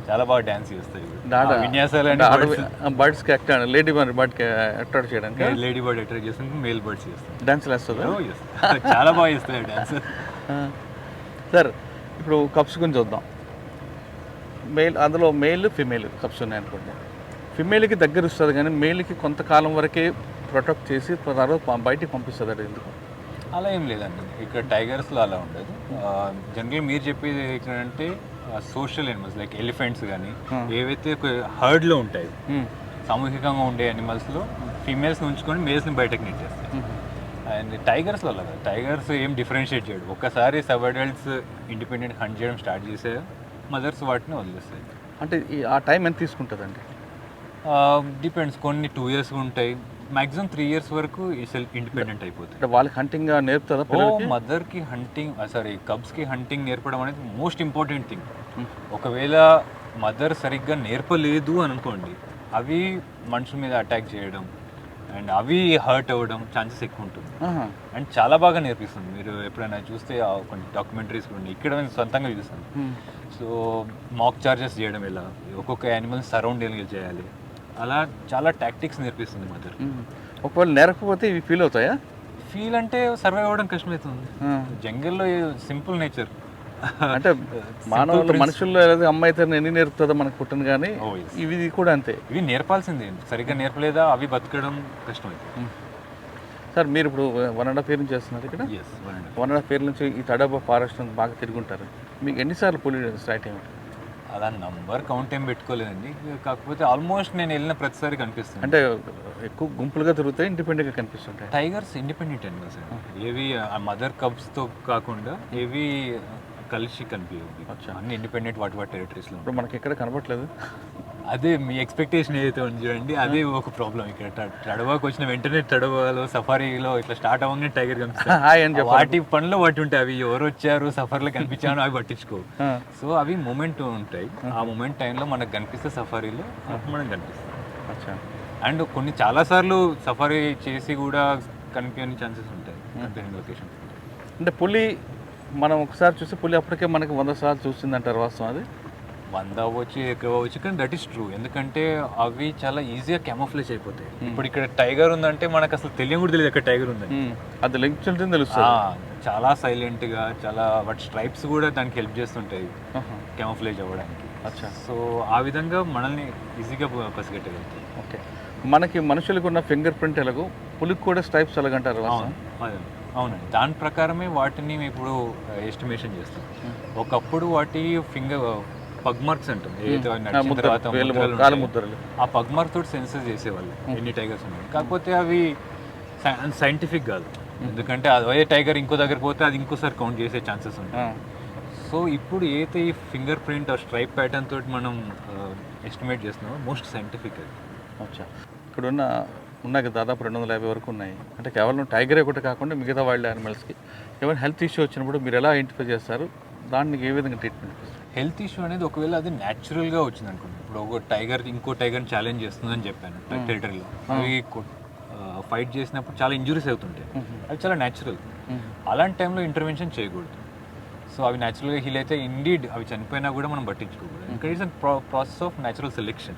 చాలా బాగా డాన్స్ చేస్తాయి. విన్యాసాలు బర్డ్స్ కి లేడీ బర్డ్ అట్రాక్ట్ చేయడానికి లేడీ బర్డ్ అట్రాక్ట్ చేస్తానికి మేల్ బర్డ్స్ చేస్తాయి. డాన్స్ వేస్తుంది, చాలా బాగా చేస్తాయి డాన్స్. సార్ ఇప్పుడు కప్స్ గురించి చూద్దాం. అందులో మేల్ ఫిమేల్ కప్స్ ఉన్నాయి అనుకోండి. ఫిమేల్కి దగ్గర వస్తుంది కానీ మేల్కి కొంతకాలం వరకే ప్రొటెక్ట్ చేసి తర్వాత బయటికి పంపిస్తుంది. అది ఎందుకు? అలా ఏం లేదండి, ఇక్కడ టైగర్స్లో అలా ఉండదు. జనరల్గా మీరు చెప్పేది ఏంటంటే సోషల్ యానిమల్స్ లైక్ ఎలిఫెంట్స్ కానీ ఏవైతే హర్డ్లో ఉంటాయి సామూహికంగా ఉండే యానిమల్స్లో ఫీమేల్స్ని ఉంచుకొని మేల్స్ని బయటకు నెట్టేస్తాయి. అండ్ టైగర్స్లో అలా కాదు, టైగర్స్ ఏం డిఫరెన్షియేట్ చేయడు. ఒక్కసారి సబ్ అడల్ట్స్ ఇండిపెండెంట్ హంట్ చేయడం స్టార్ట్ చేసే మదర్స్ వాటిని వదిలేస్తాయి. అంటే ఆ టైం ఎంత తీసుకుంటుందండి? డిపెండ్స్, కొన్ని 2 years ఉంటాయి, మ్యాక్సిమం 3 years వరకు ఇండిపెండెంట్ అయిపోతుంది. అంటే వాళ్ళకి హంటింగ్ నేర్పుతుందా? మదర్కి హంటింగ్ కబ్స్కి హంటింగ్ నేర్పడం అనేది మోస్ట్ ఇంపార్టెంట్ థింగ్. ఒకవేళ మదర్ సరిగ్గా నేర్పలేదు అని అనుకోండి, అవి మనుషుల మీద అటాక్ చేయడం అండ్ అవి హర్ట్ అవ్వడం ఛాన్సెస్ ఎక్కువ ఉంటుంది. అండ్ చాలా బాగా నేర్పిస్తుంది. మీరు ఎప్పుడైనా చూస్తే కొన్ని డాక్యుమెంటరీస్ ఉన్నాయి, ఇక్కడ నేను సొంతంగా చూస్తాను. సో మాక్ చార్జెస్ చేయడం, ఎలా ఒక్కొక్క యానిమల్ సరౌండ్ చేయాలి, అలా చాలా టాక్టిక్స్ నేర్పిస్తుంది మదర్. ఒకవేళ నేర్పకపోతే ఇవి ఫీల్ అవుతాయా? ఫీల్ అంటే సర్వైవ్ అవ్వడం కష్టమవుతుంది. జంగల్లో సింపుల్ నేచర్ అంటే మనుషుల్లో అమ్మ అయితే ఎన్ని నేర్పుతుందో మనకు పుట్టను, కానీ ఇవి కూడా అంతే. ఇవి నేర్పాల్సిందే, సరిగ్గా నేర్పలేదా అవి బతకడం కష్టమవుతుంది. సార్ మీరు ఇప్పుడు 1.5 year నుంచి చేస్తున్నారు ఇక్కడ? 1.5 year నుంచి ఈ తడబా ఫారెస్ట్ బాగా తిరుగుంటారు. మీకు ఎన్నిసార్లు పులి స్ట్రైట్ అయ్యి? అలా నంబర్ కౌంట్ ఏం పెట్టుకోలేదండి, కాకపోతే ఆల్మోస్ట్ నేను వెళ్ళిన ప్రతిసారి కనిపిస్తుంది. అంటే ఎక్కువ గుంపులుగా తిరుగుతాయి, ఇండిపెండెంట్గా కనిపిస్తుంటాయి. టైగర్స్ ఇండిపెండెంట్ అనిమల్స్ అండి, ఏవి మదర్ కబ్స్తో కాకుండా ఏవి కలిసి కనిపించవు, అన్ని ఇండిపెండెంట్ వాటి టెరిటరీస్లో. ఇప్పుడు మనకి ఎక్కడ కనబడట్లేదు. అదే మీ ఎక్స్పెక్టేషన్ ఏదైతే ఉంది చూడండి, అదే ఒక ప్రాబ్లం. ఇక్కడ తడవాకి వచ్చిన వెంటనే తడవాలో సఫారీలో ఇట్లా స్టార్ట్ అవ్వగానే టైగర్ కనిపిస్తాయి. వాటి పనులు వాటి ఉంటాయి, అవి ఎవరు వచ్చారు సఫారీలో కనిపించాను అవి పట్టించుకోవు. సో అవి మూమెంట్ ఉంటాయి, ఆ మూమెంట్ టైంలో మనకు కనిపిస్తే సఫారీలో మనకు కనిపిస్తుంది. అండ్ కొన్ని చాలాసార్లు సఫారీ చేసి కూడా కనిపించని ఛాన్సెస్ ఉంటాయి కనిపించిన లొకేషన్. అంటే పులి మనం ఒకసారి చూస్తే పులి అప్పటికే మనకి 100 సార్లు చూస్తుంది అంటారు, వాస్తవం అది? 100 అవ్వచ్చు, ఎక్కువ అవ్వచ్చు, కానీ దట్ ఈస్ ట్రూ. ఎందుకంటే అవి చాలా ఈజీగా క్యామోఫ్లేజ్ అయిపోతాయి. ఇప్పుడు ఇక్కడ టైగర్ ఉందంటే మనకు అసలు తెలియని కూడా తెలియదు అక్కడ టైగర్ ఉందని. అది లింక్ ఉంటుంది తెలుస్తుంది. చాలా సైలెంట్గా, చాలా వాటి స్ట్రైప్స్ కూడా దానికి హెల్ప్ చేస్తుంటాయి క్యామోఫ్లేజ్ అవ్వడానికి. సో ఆ విధంగా మనల్ని ఈజీగా పసిగట్టగలుగుతాయి. ఓకే, మనకి మనుషులకు ఉన్న ఫింగర్ ప్రింట్ ఎలాగో పులికి కూడా స్ట్రైప్స్ ఎలాగంటారు? అవునండి, దాని ప్రకారమే వాటిని ఇప్పుడు ఎస్టిమేషన్ చేస్తాం. ఒకప్పుడు వాటి పగ్ మార్క్స్ అంటుంది, ఏదైతే నడిచిన తర్వాత ఆ పగ్ మార్క్ తోటి సెన్సస్ చేసేవాళ్ళు ఎన్ని టైగర్స్ ఉన్నాయి. కాకపోతే అవి సైంటిఫిక్ కాదు, ఎందుకంటే అదే టైగర్ ఇంకో దగ్గర పోతే అది ఇంకోసారి కౌంట్ చేసే ఛాన్సెస్ ఉంటాయి. సో ఇప్పుడు ఏదైతే ఈ ఫింగర్ ప్రింట్ స్ట్రైప్ ప్యాటర్న్ తోటి మనం ఎస్టిమేట్ చేస్తున్నామో మోస్ట్ సైంటిఫిక్ అది. అచ్చా, ఇక్కడున్న ఉన్నాయి దాదాపు 250 వరకు ఉన్నాయి. అంటే కేవలం టైగర్ ఒకటి కాకుండా మిగతా వైల్డ్ యానిమల్స్కి ఏమైనా హెల్త్ ఇష్యూ వచ్చినప్పుడు మీరు ఎలా ఐడెంటిఫై చేస్తారు? దానికి ఏ విధంగా ట్రీట్మెంట్? హెల్త్ ఇష్యూ అనేది ఒకవేళ అది న్యాచురల్గా వచ్చింది అనుకోండి, ఇప్పుడు ఒక టైగర్ ఇంకో టైగర్ని ఛాలెంజ్ చేస్తుందని చెప్పాను టెరిటరీలో, అవి ఫైట్ చేసినప్పుడు చాలా ఇంజురీస్ అవుతుంటాయి, అవి చాలా న్యాచురల్. అలాంటి టైంలో ఇంటర్వెన్షన్ చేయకూడదు. సో అవి న్యాచురల్గా హీల్ అయితే ఇండీడ్ అవి చనిపోయినా కూడా మనం పట్టించుకోకూడదు. ఇంకా it's process of natural selection,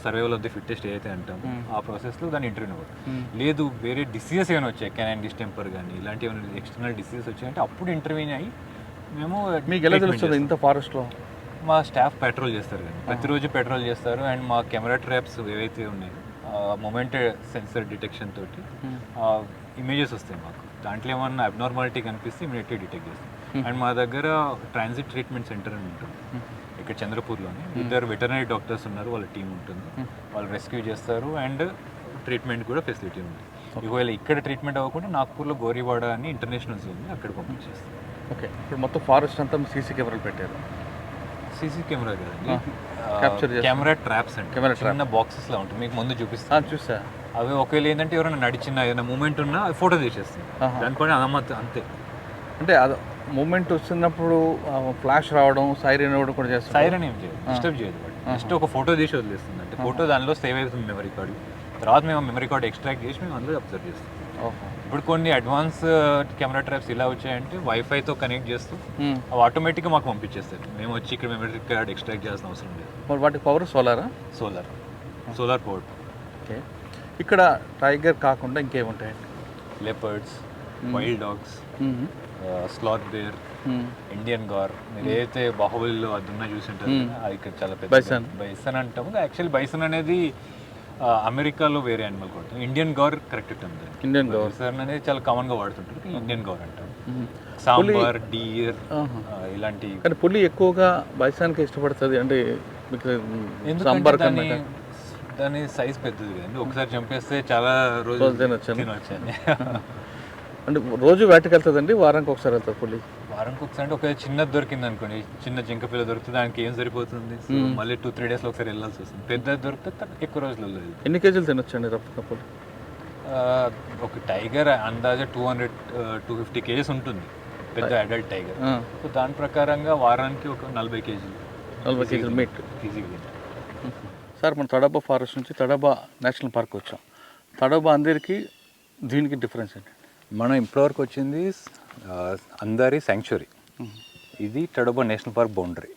survival of the fittest ఏదైతే అంటాం ఆ ప్రాసెస్లో దాన్ని ఇంటర్వ్యూ అవ్వదు. లేదు వేరే డిసీజెస్ ఏమైనా వచ్చాయి, కెనైన్ డిస్టెంపర్ కానీ ఇలాంటి ఏమైనా ఎక్స్టర్నల్ డిసీజెస్ వచ్చాయంటే అప్పుడు ఇంటర్వ్యూ అయ్యి మేము. మీకు ఎలా తెలుస్తుంది ఇంత ఫారెస్ట్లో? మా స్టాఫ్ పెట్రోల్ చేస్తారు కానీ ప్రతిరోజు పెట్రోల్ చేస్తారు. అండ్ మా కెమెరా ట్రాప్స్ ఏవైతే ఉన్నాయో మొమెంట్ సెన్సర్ డిటెక్షన్ తోటి ఇమేజెస్ వస్తాయి మాకు. దాంట్లో ఏమన్నా అబ్నార్మాలిటీ కనిపిస్తే ఇమీడియట్లీ డిటెక్ట్ చేస్తాం. అండ్ మా దగ్గర ట్రాన్సిట్ ట్రీట్మెంట్ సెంటర్ అని ఉంటుంది ఇక్కడ చంద్రపూర్లోనే. 2 వెటర్నరీ డాక్టర్స్ ఉన్నారు, వాళ్ళ టీం ఉంటుంది, వాళ్ళు రెస్క్యూ చేస్తారు. అండ్ ట్రీట్మెంట్ కూడా ఫెసిలిటీ ఉంది. ఒకవేళ ఇక్కడ ట్రీట్మెంట్ అవ్వకుండా నాగ్పూర్లో గోరీవాడ అని ఇంటర్నేషనల్ జోన్ ఉంది, అక్కడ పంపించేస్తాం. ఓకే, ఇప్పుడు మొత్తం ఫారెస్ట్ అంతా సీసీ కెమెరాలు పెట్టారు. సీసీ కెమెరా కదండి, Capture చేస్తాం. కెమెరా ట్రాప్స్ అంటే Camera trap. చిన్న బాక్సెస్లో ఉంటుంది, మీకు ముందు చూపిస్తాను. చూసా. అవి ఒకవేళ ఏంటంటే ఎవరైనా నడిచిన ఏదైనా మూమెంట్ ఉన్నా అది ఫోటో తీసేస్తుంది. దానిపైన అంతే. అంటే అది మూమెంట్ వస్తున్నప్పుడు ఫ్లాష్ రావడం, సైరన్ ఇవ్వడం కూడా చేస్తాం. సైరన్ ఏం చేయదు, డిస్టర్బ్ చేయదు. జస్ట్ ఒక ఫోటో తీసి వదిలేస్తుంది. అంటే ఫోటో దానిలో సేవ్ అవుతుంది మెమరీ కార్డు. తర్వాత మేము మెమరీ కార్డు ఎక్స్ట్రాక్ట్ చేసి మేము అందులో అబ్జర్వ్ చేస్తాం. ఇప్పుడు కొన్ని అడ్వాన్స్ కెమెరా ట్రాప్స్ ఇలా వచ్చాయంటే వైఫైతో కనెక్ట్ చేస్తూ అవి ఆటోమేటిక్గా మాకు పంపించేస్తారు. మేము వచ్చి ఇక్కడ మెమరీ కార్డ్ ఎక్స్ట్రాక్ట్ చేయాల్సిన అవసరం లేదు. మరి వాటి పవర్ సోలారా? Solar power. ఓకే, ఇక్కడ టైగర్ కాకుండా ఇంకేముంటాయండి? Leopards, wild dogs, sloth bear, Indian gaur. మీరు ఏదైతే బాహుబలిలో అది ఉన్నా చూసి ఉంటారు, అది ఇక్కడ చాలా పెద్ద బైసన్ అంటాము. యాక్చువల్లీ బైసన్ అనేది అమెరికాలో వేరే యానిమల్ కొడుతుంది. ఇండియన్ గౌర్ కరెక్ట్ ఉంటుంది. ఇండియన్ గౌర్ అనేది చాలా కామన్ గా వాడుతుంటారు. ఇండియన్ గౌర్ అంటారు. సాంబార్, డీర్ ఇలాంటి. కానీ పులి ఎక్కువగా బైసాన్కి ఇష్టపడుతుంది అంటే సాంబార్ కన్నా. దాని సైజ్ పెద్దది కదండి, ఒకసారి చంపేస్తే చాలా రోజులు తినొచ్చండి. అంటే రోజు వేటకి వెళ్తుందండి, వారానికి ఒకసారి వెళ్తుంది పులి? వారానికి ఒకసారి అంటే ఒక చిన్నది దొరికింది అనుకోండి, చిన్న జింక పిల్ల దొరికితే దానికి ఏం సరిపోతుంది, మళ్ళీ 2-3 డేస్లో ఒకసారి వెళ్ళాల్సి వస్తుంది. పెద్దది దొరికితే ఎక్కువ రోజులలో. ఎన్ని కేజీలు తినొచ్చండి రఫ్గా పులి? ఒక టైగర్ అందాజా 200-250 కేజీస్ ఉంటుంది, పెద్ద అడల్ట్ టైగర్. సో దాని ప్రకారంగా వారానికి ఒక 40 కేజీలు మీట్ ఈజీగా. సార్, మన తడబా ఫారెస్ట్ నుంచి తడబా నేషనల్ పార్క్ వచ్చాం. తడబా అందరికి దీనికి డిఫరెన్స్ ఏంటి? మనం ఇప్పటివరకు వచ్చింది అందారి శాంక్చురీ, ఇది Tadoba national park boundary.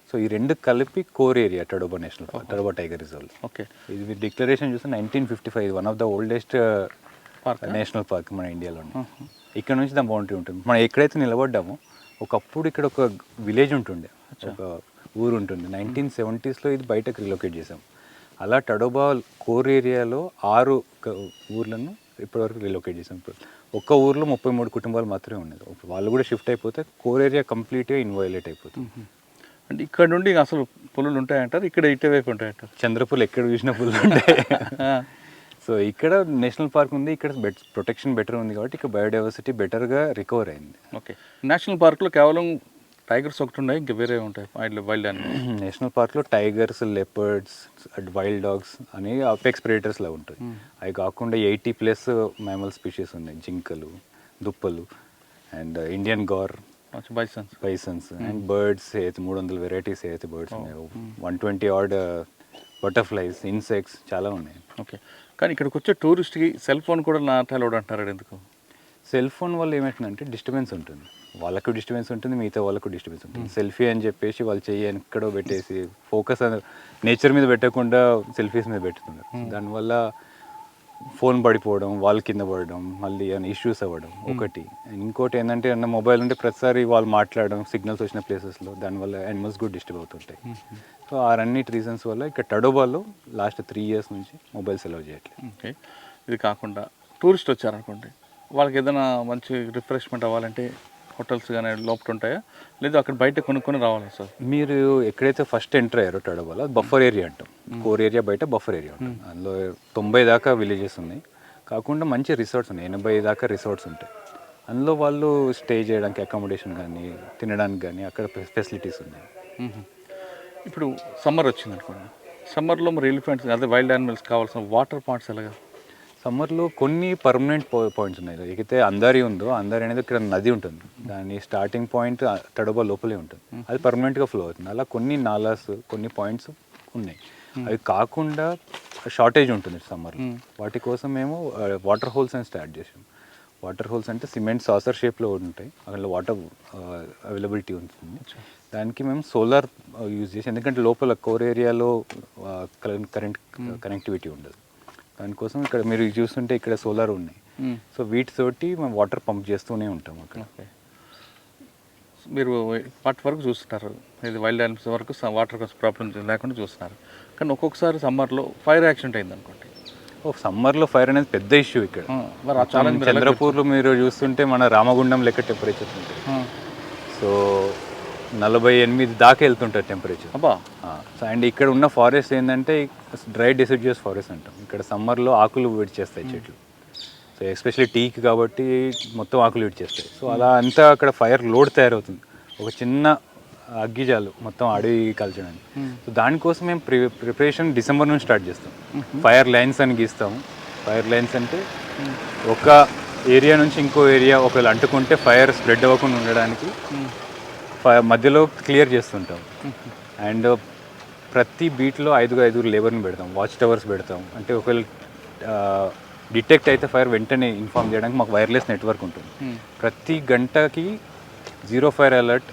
So ఈ రెండు కలిపి core area Tadoba national park, Tadoba tiger reserve. Okay, ఇది మీరు డిక్లరేషన్ చూస్తే 1955, one of the oldest national park మన ఇండియాలో. ఇక్కడ నుంచి దాని బౌండరీ ఉంటుంది. మనం ఎక్కడైతే నిలబడ్డామో ఒకప్పుడు ఇక్కడ ఒక విలేజ్ ఉంటుండే, ఒక ఊరు ఉంటుంది. 1970sలో ఇది బయటకు రిలొకేట్ చేసాం. అలా టడోబా కోర్ ఏరియాలో 6 ఊర్లను ఇప్పటివరకు రిలొకేట్ చేసాం. ఒక్క ఊర్లో 33 కుటుంబాలు మాత్రమే ఉన్నది. వాళ్ళు కూడా షిఫ్ట్ అయిపోతే కోర్ ఏరియా కంప్లీట్గా ఇన్వైలేట్ అయిపోతుంది. అంటే ఇక్కడ నుండి అసలు పులులు ఉంటాయంటారు, ఇక్కడ ఇటువైపు ఉంటాయంటారు? చంద్రపులు ఎక్కడ చూసిన పులులు ఉంటాయి. సో ఇక్కడ నేషనల్ పార్క్ ఉంది, ఇక్కడ ప్రొటెక్షన్ బెటర్ ఉంది కాబట్టి ఇక్కడ బయోడైవర్సిటీ బెటర్గా రికవర్ అయింది. ఓకే, నేషనల్ పార్క్లో కేవలం టైగర్స్ ఒకటి ఉన్నాయి, ఇంకా వేరే ఉంటాయి వైల్డ్ యానిమల్స్? నేషనల్ పార్క్లో టైగర్స్, లెపర్డ్స్, వైల్డ్ డాగ్స్ అని అపెక్స్ ప్రెడేటర్స్ లా ఉంటాయి. అవి కాకుండా 80+ మ్యామల్ స్పీషీస్ ఉన్నాయి. జింకలు, దుప్పలు and Indian gaur, bisons and birds అయితే 300 వెరైటీస్ అయితే బర్డ్స్ ఉన్నాయి. 120 ఆడ్ బటర్ఫ్లైస్, ఇన్సెక్ట్స్ చాలా ఉన్నాయి. ఓకే, కానీ ఇక్కడికి వచ్చే టూరిస్ట్కి సెల్ ఫోన్ కూడా నాటాలోడు అంటారు, ఎందుకు? సెల్ ఫోన్ వల్ల ఏమవుతుందంటే డిస్టర్బెన్స్ ఉంటుంది, వాళ్ళకు డిస్టర్బెన్స్ ఉంటుంది, మిగతా వాళ్ళకు డిస్టర్బెన్స్ ఉంటుంది. సెల్ఫీ అని చెప్పేసి వాళ్ళు చెయ్యి ఎక్కడో పెట్టేసి ఫోకస్ నేచర్ మీద పెట్టకుండా సెల్ఫీస్ మీద పెట్టుతున్నారు. దానివల్ల ఫోన్ పడిపోవడం, వాళ్ళు కింద పడడం, మళ్ళీ ఏమైనా ఇష్యూస్ అవ్వడం ఒకటి. ఇంకోటి ఏంటంటే ఏమన్నా మొబైల్ ఉంటే ప్రతిసారి వాళ్ళు మాట్లాడడం సిగ్నల్స్ వచ్చిన ప్లేసెస్లో, దానివల్ల యానిమల్స్ కూడా డిస్టర్బ్ అవుతుంటాయి. సో ఆ అన్నిటి రీజన్స్ వల్ల ఇక్కడ టడోబాలో లాస్ట్ 3 years నుంచి మొబైల్స్ అలౌ చేయట్లేదు. ఓకే, ఇది కాకుండా టూరిస్ట్ వచ్చారనుకోండి, వాళ్ళకి ఏదైనా మంచి రిఫ్రెష్మెంట్ అవ్వాలంటే హోటల్స్ కానీ లోపల ఉంటాయా, లేదా అక్కడ బయట కొనుక్కొని రావాలా సార్? మీరు ఎక్కడైతే ఫస్ట్ ఎంటర్ అయ్యారో టడోబాలో బఫర్ ఏరియా అంటాం. కోర్ ఏరియా బయట బఫర్ ఏరియా ఉంటుంది. అందులో 90 దాకా విలేజెస్ ఉన్నాయి. కాకుండా మంచి రిసార్ట్స్ ఉన్నాయి, 80 దాకా రిసార్ట్స్ ఉంటాయి. అందులో వాళ్ళు స్టే చేయడానికి అకామిడేషన్ కానీ తినడానికి కానీ అక్కడ ఫెసిలిటీస్ ఉన్నాయి. ఇప్పుడు సమ్మర్ వచ్చింది అనుకోండి, సమ్మర్లో మరి ఎలిఫెంట్స్ అదే వైల్డ్ యానిమల్స్ కావాల్సిన వాటర్ పాయింట్స్ ఎలాగా? సమ్మర్లో కొన్ని పర్మనెంట్ పాయింట్స్ ఉన్నాయి. అయితే అందారి ఉందో, అందారి అనేది ఇక్కడ నది ఉంటుంది, దాని స్టార్టింగ్ పాయింట్ టడోబా లోపలే ఉంటుంది, అది పర్మనెంట్గా ఫ్లో అవుతుంది. అలా కొన్ని నాలాస్, కొన్ని పాయింట్స్ ఉన్నాయి. అవి కాకుండా షార్టేజ్ ఉంటుంది సమ్మర్, వాటి కోసం మేము వాటర్ హోల్స్ అని స్టార్ట్ చేసాం. వాటర్ హోల్స్ అంటే సిమెంట్ సాసర్ షేప్లో ఉంటాయి, అక్కడ వాటర్ అవైలబిలిటీ ఉంటుంది. దానికి మేము సోలార్ యూజ్ చేసి, ఎందుకంటే లోపల కోర్ ఏరియాలో కరెంట్ కనెక్టివిటీ ఉండదు, దానికోసం ఇక్కడ మీరు చూస్తుంటే ఇక్కడ సోలార్ ఉన్నాయి. సో వీటితోటి మేము వాటర్ పంప్ చేస్తూనే ఉంటాం అక్కడ. మీరు వాటి వరకు చూస్తున్నారు, ఇది వైల్డ్ యానిమల్స్ వరకు వాటర్ ప్రాబ్లమ్ లేకుండా చూస్తున్నారు. కానీ ఒక్కొక్కసారి సమ్మర్లో ఫైర్ యాక్సిడెంట్ అయింది అనుకోండి. సమ్మర్లో ఫైర్ అనేది పెద్ద ఇష్యూ ఇక్కడ. చంద్రపూర్లో మీరు చూస్తుంటే మన రామగుండం లెక్క టెంపరేచర్స్ ఉంటాయి. సో 48 దాకా వెళ్తుంటుంది టెంపరేచర్. అబ్బా. సో అండ్ ఇక్కడ ఉన్న ఫారెస్ట్ ఏంటంటే డ్రై డెసిడ్యూస్ ఫారెస్ట్ అంటాం. ఇక్కడ సమ్మర్లో ఆకులు విడిచేస్తాయి చెట్లు. సో ఎస్పెషల్లీ టీకి కాబట్టి మొత్తం ఆకులు విడిచేస్తాయి. సో అలా అంతా అక్కడ ఫైర్ లోడ్ తయారవుతుంది. ఒక చిన్న అగ్గిజాలు మొత్తం అడవి కాల్చడానికి. సో దానికోసం మేము ప్రిపరేషన్ డిసెంబర్ నుంచి స్టార్ట్ చేస్తాం. ఫైర్ లైన్స్ అని గీస్తాము. ఫైర్ లైన్స్ అంటే ఒక ఏరియా నుంచి ఇంకో ఏరియా ఒకవేళ అంటుకుంటే ఫైర్ స్ప్రెడ్ అవ్వకుండా ఉండడానికి మధ్యలో క్లియర్ చేస్తుంటాం. అండ్ ప్రతి బీట్లో 5 లేబర్ని పెడతాం. వాచ్ టవర్స్ పెడతాం. అంటే ఒకవేళ డిటెక్ట్ అయితే ఫైర్ వెంటనే ఇన్ఫార్మ్ చేయడానికి మాకు వైర్లెస్ నెట్వర్క్ ఉంటుంది. ప్రతి గంటకి 0 ఫైర్ అలర్ట్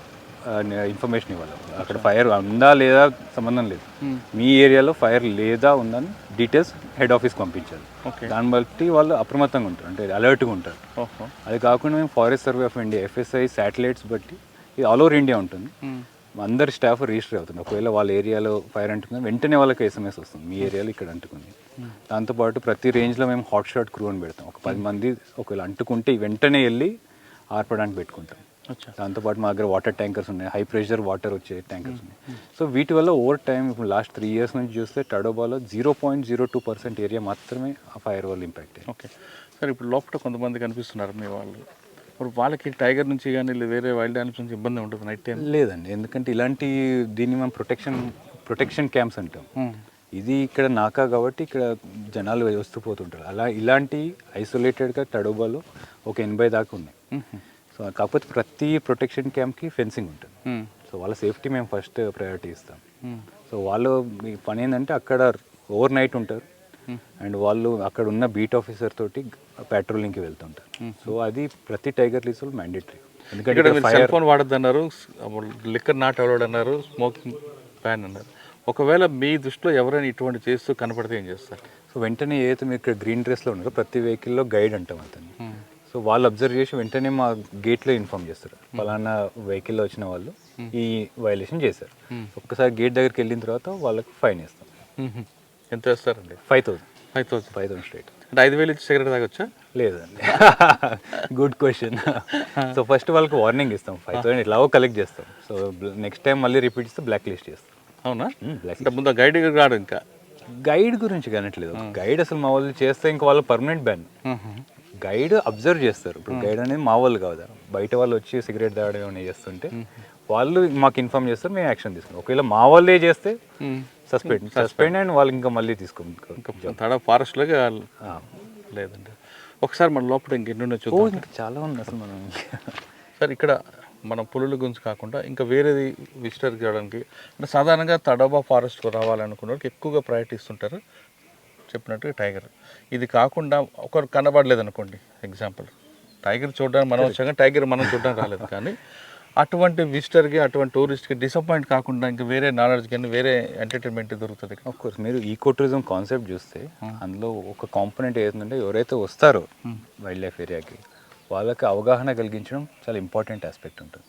ఇన్ఫర్మేషన్ ఇవ్వాలి. అక్కడ ఫైర్ ఉందా లేదా సంబంధం లేదు. మీ ఏరియాలో ఫైర్ లేదా ఉందని డీటెయిల్స్ హెడ్ ఆఫీస్కి పంపించాలి. దాన్ని బట్టి వాళ్ళు అప్రమత్తంగా ఉంటారు, అంటే అలర్ట్గా ఉంటారు. అది కాకుండా మేము forest survey of India FSI satellites బట్టి ఇది ఆల్ ఓవర్ ఇండియా ఉంటుంది. అందరి స్టాఫ్ రిజిస్టర్ అవుతుంది. ఒకవేళ వాళ్ళ ఏరియాలో ఫైర్ అంటుకుంది వెంటనే వాళ్ళకి SMS వస్తుంది, మీ ఏరియాలో ఇక్కడ అంటుకుంది. దాంతోపాటు ప్రతి రేంజ్లో మేము హాట్ షాట్ క్రూ అని పెడతాం. ఒక 10 మంది ఒకవేళ అంటుకుంటే వెంటనే వెళ్ళి ఆర్పడానికి పెట్టుకుంటాం. దాంతోపాటు మా దగ్గర వాటర్ ట్యాంకర్స్ ఉన్నాయి, హై ప్రెషర్ వాటర్ వచ్చే ట్యాంకర్స్ ఉన్నాయి. సో వీటి వల్ల ఓవర్ టైం ఇప్పుడు లాస్ట్ 3 years నుంచి చూస్తే తడోబాలో 0.02% ఏరియా మాత్రమే ఆ ఫైర్ వల్ల ఇంపాక్ట్ అయ్యింది. ఓకే సార్, ఇప్పుడు లోపల కొంతమంది కనిపిస్తున్నారు మీ వాళ్ళు. ఇప్పుడు వాళ్ళకి టైగర్ నుంచి కానీ వేరే వైల్డ్ యానిమల్స్ నుంచి ఇబ్బంది ఉంటుంది నైట్ టైం? లేదండి, ఎందుకంటే ఇలాంటి దీన్ని మనం ప్రొటెక్షన్ క్యాంప్స్ అంటాం. ఇది ఇక్కడ నాకా కాబట్టి ఇక్కడ జనాలు వస్తూ పోతుంటారు. ఇలాంటి ఐసోలేటెడ్గా తడోబాలో ఒక 80 దాకా ఉన్నాయి. సో కాకపోతే ప్రతి ప్రొటెక్షన్ క్యాంప్కి ఫెన్సింగ్ ఉంటుంది. సో వాళ్ళ సేఫ్టీ మేము ఫస్ట్ ప్రయారిటీ ఇస్తాం. సో వాళ్ళు మీ పని ఏంటంటే అక్కడ ఓవర్ నైట్ ఉంటారు అండ్ వాళ్ళు అక్కడ ఉన్న బీట్ ఆఫీసర్ తోటి పెట్రోలింగ్కి వెళ్తుంటారు. సో అది ప్రతి టైగర్ రిజర్వ్ మ్యాండేటరీ. ఎందుకంటే సెల్ ఫోన్ వాడద్దు అన్నారు, లిక్కర్ నాట్ అలౌడ్ అన్నారు, స్మోకింగ్ బ్యాన్ అన్నారు. ఒకవేళ మీ దృష్టిలో ఎవరైనా ఇటువంటి చేస్తూ కనపడితే ఏం చేస్తారు? సో వెంటనే ఏదైతే మీరు ఇక్కడ గ్రీన్ డ్రెస్లో ఉన్నారో ప్రతి వెహికల్లో గైడ్ అంటాం అతన్ని. సో వాళ్ళు అబ్జర్వ్ చేసి వెంటనే మా గేట్లో ఇన్ఫార్మ్ చేస్తారు, ఫలానా వెహికల్లో వచ్చిన వాళ్ళు ఈ వైలేషన్ చేశారు. ఒక్కసారి గేట్ దగ్గరికి వెళ్ళిన తర్వాత వాళ్ళకి ఫైన్ వేస్తాం. ఎంత వేస్తారండి? 5,000 స్ట్రైట్. అంటే 5,000 ఇచ్చి సిగరెట్ తాగొచ్చా? లేదండి, గుడ్ క్వశ్చన్. సో ఫస్ట్ వాళ్ళకి వార్నింగ్ ఇస్తాం, 5,000 ఇట్లాగో కలెక్ట్ చేస్తాం. సో నెక్స్ట్ టైం మళ్ళీ రిపీట్ ఇస్తే బ్లాక్ లిస్ట్ చేస్తాం. అవునా? అంటే ముందు గైడ్ రాడు. ఇంకా గైడ్ గురించి కానట్లేదు, గైడ్ అసలు మా వాళ్ళు చేస్తే ఇంకా వాళ్ళ పర్మనెంట్ బ్యాన్. గైడ్ అబ్జర్వ్ చేస్తారు. ఇప్పుడు గైడ్ అనేది మా వాళ్ళు కాదు, బయట వాళ్ళు వచ్చి సిగరెట్ తాగడం ఏమైనా చేస్తుంటే వాళ్ళు మాకు ఇన్ఫార్మ్ చేస్తారు, మేము యాక్షన్ తీసుకుంటాం. ఒకవేళ మా వాళ్ళే చేస్తే సస్పెండ్ అండ్ వాళ్ళు ఇంకా మళ్ళీ తీసుకుంటాం. తడ ఫారెస్ట్లోకి లేదండి. ఒకసారి మన లోపల ఇంకెన్ని చూద్దాం. చాలా ఉంది అసలు మనం. సార్ ఇక్కడ మనం పులుల గురించి కాకుండా ఇంకా వేరేది విజిటర్ చేయడానికి అంటే సాధారణంగా తడోబా ఫారెస్ట్కు రావాలనుకున్న వాళ్ళకి ఎక్కువగా ప్రయారిటీ ఇస్తుంటారు చెప్పినట్టుగా టైగర్. ఇది కాకుండా ఒకరు కనబడలేదు అనుకోండి, ఎగ్జాంపుల్ టైగర్ చూడడానికి మనం వచ్చాక టైగర్ మనం చూడడానికి రాలేదు, కానీ అటువంటి విజిటర్కి అటువంటి టూరిస్ట్కి డిసప్పాయింట్ కాకుండా ఇంకా వేరే నాలెడ్జ్ కానీ వేరే ఎంటర్టైన్మెంట్ దొరుకుతుంది. ఆఫ్ కోర్స్ మీరు ఈకో టూరిజం కాన్సెప్ట్ చూస్తే అందులో ఒక కాంపోనెంట్ ఏంటంటే ఎవరైతే వస్తారో వైల్డ్ లైఫ్ ఏరియాకి వాళ్ళకి అవగాహన కలిగించడం చాలా ఇంపార్టెంట్ ఆస్పెక్ట్ ఉంటుంది.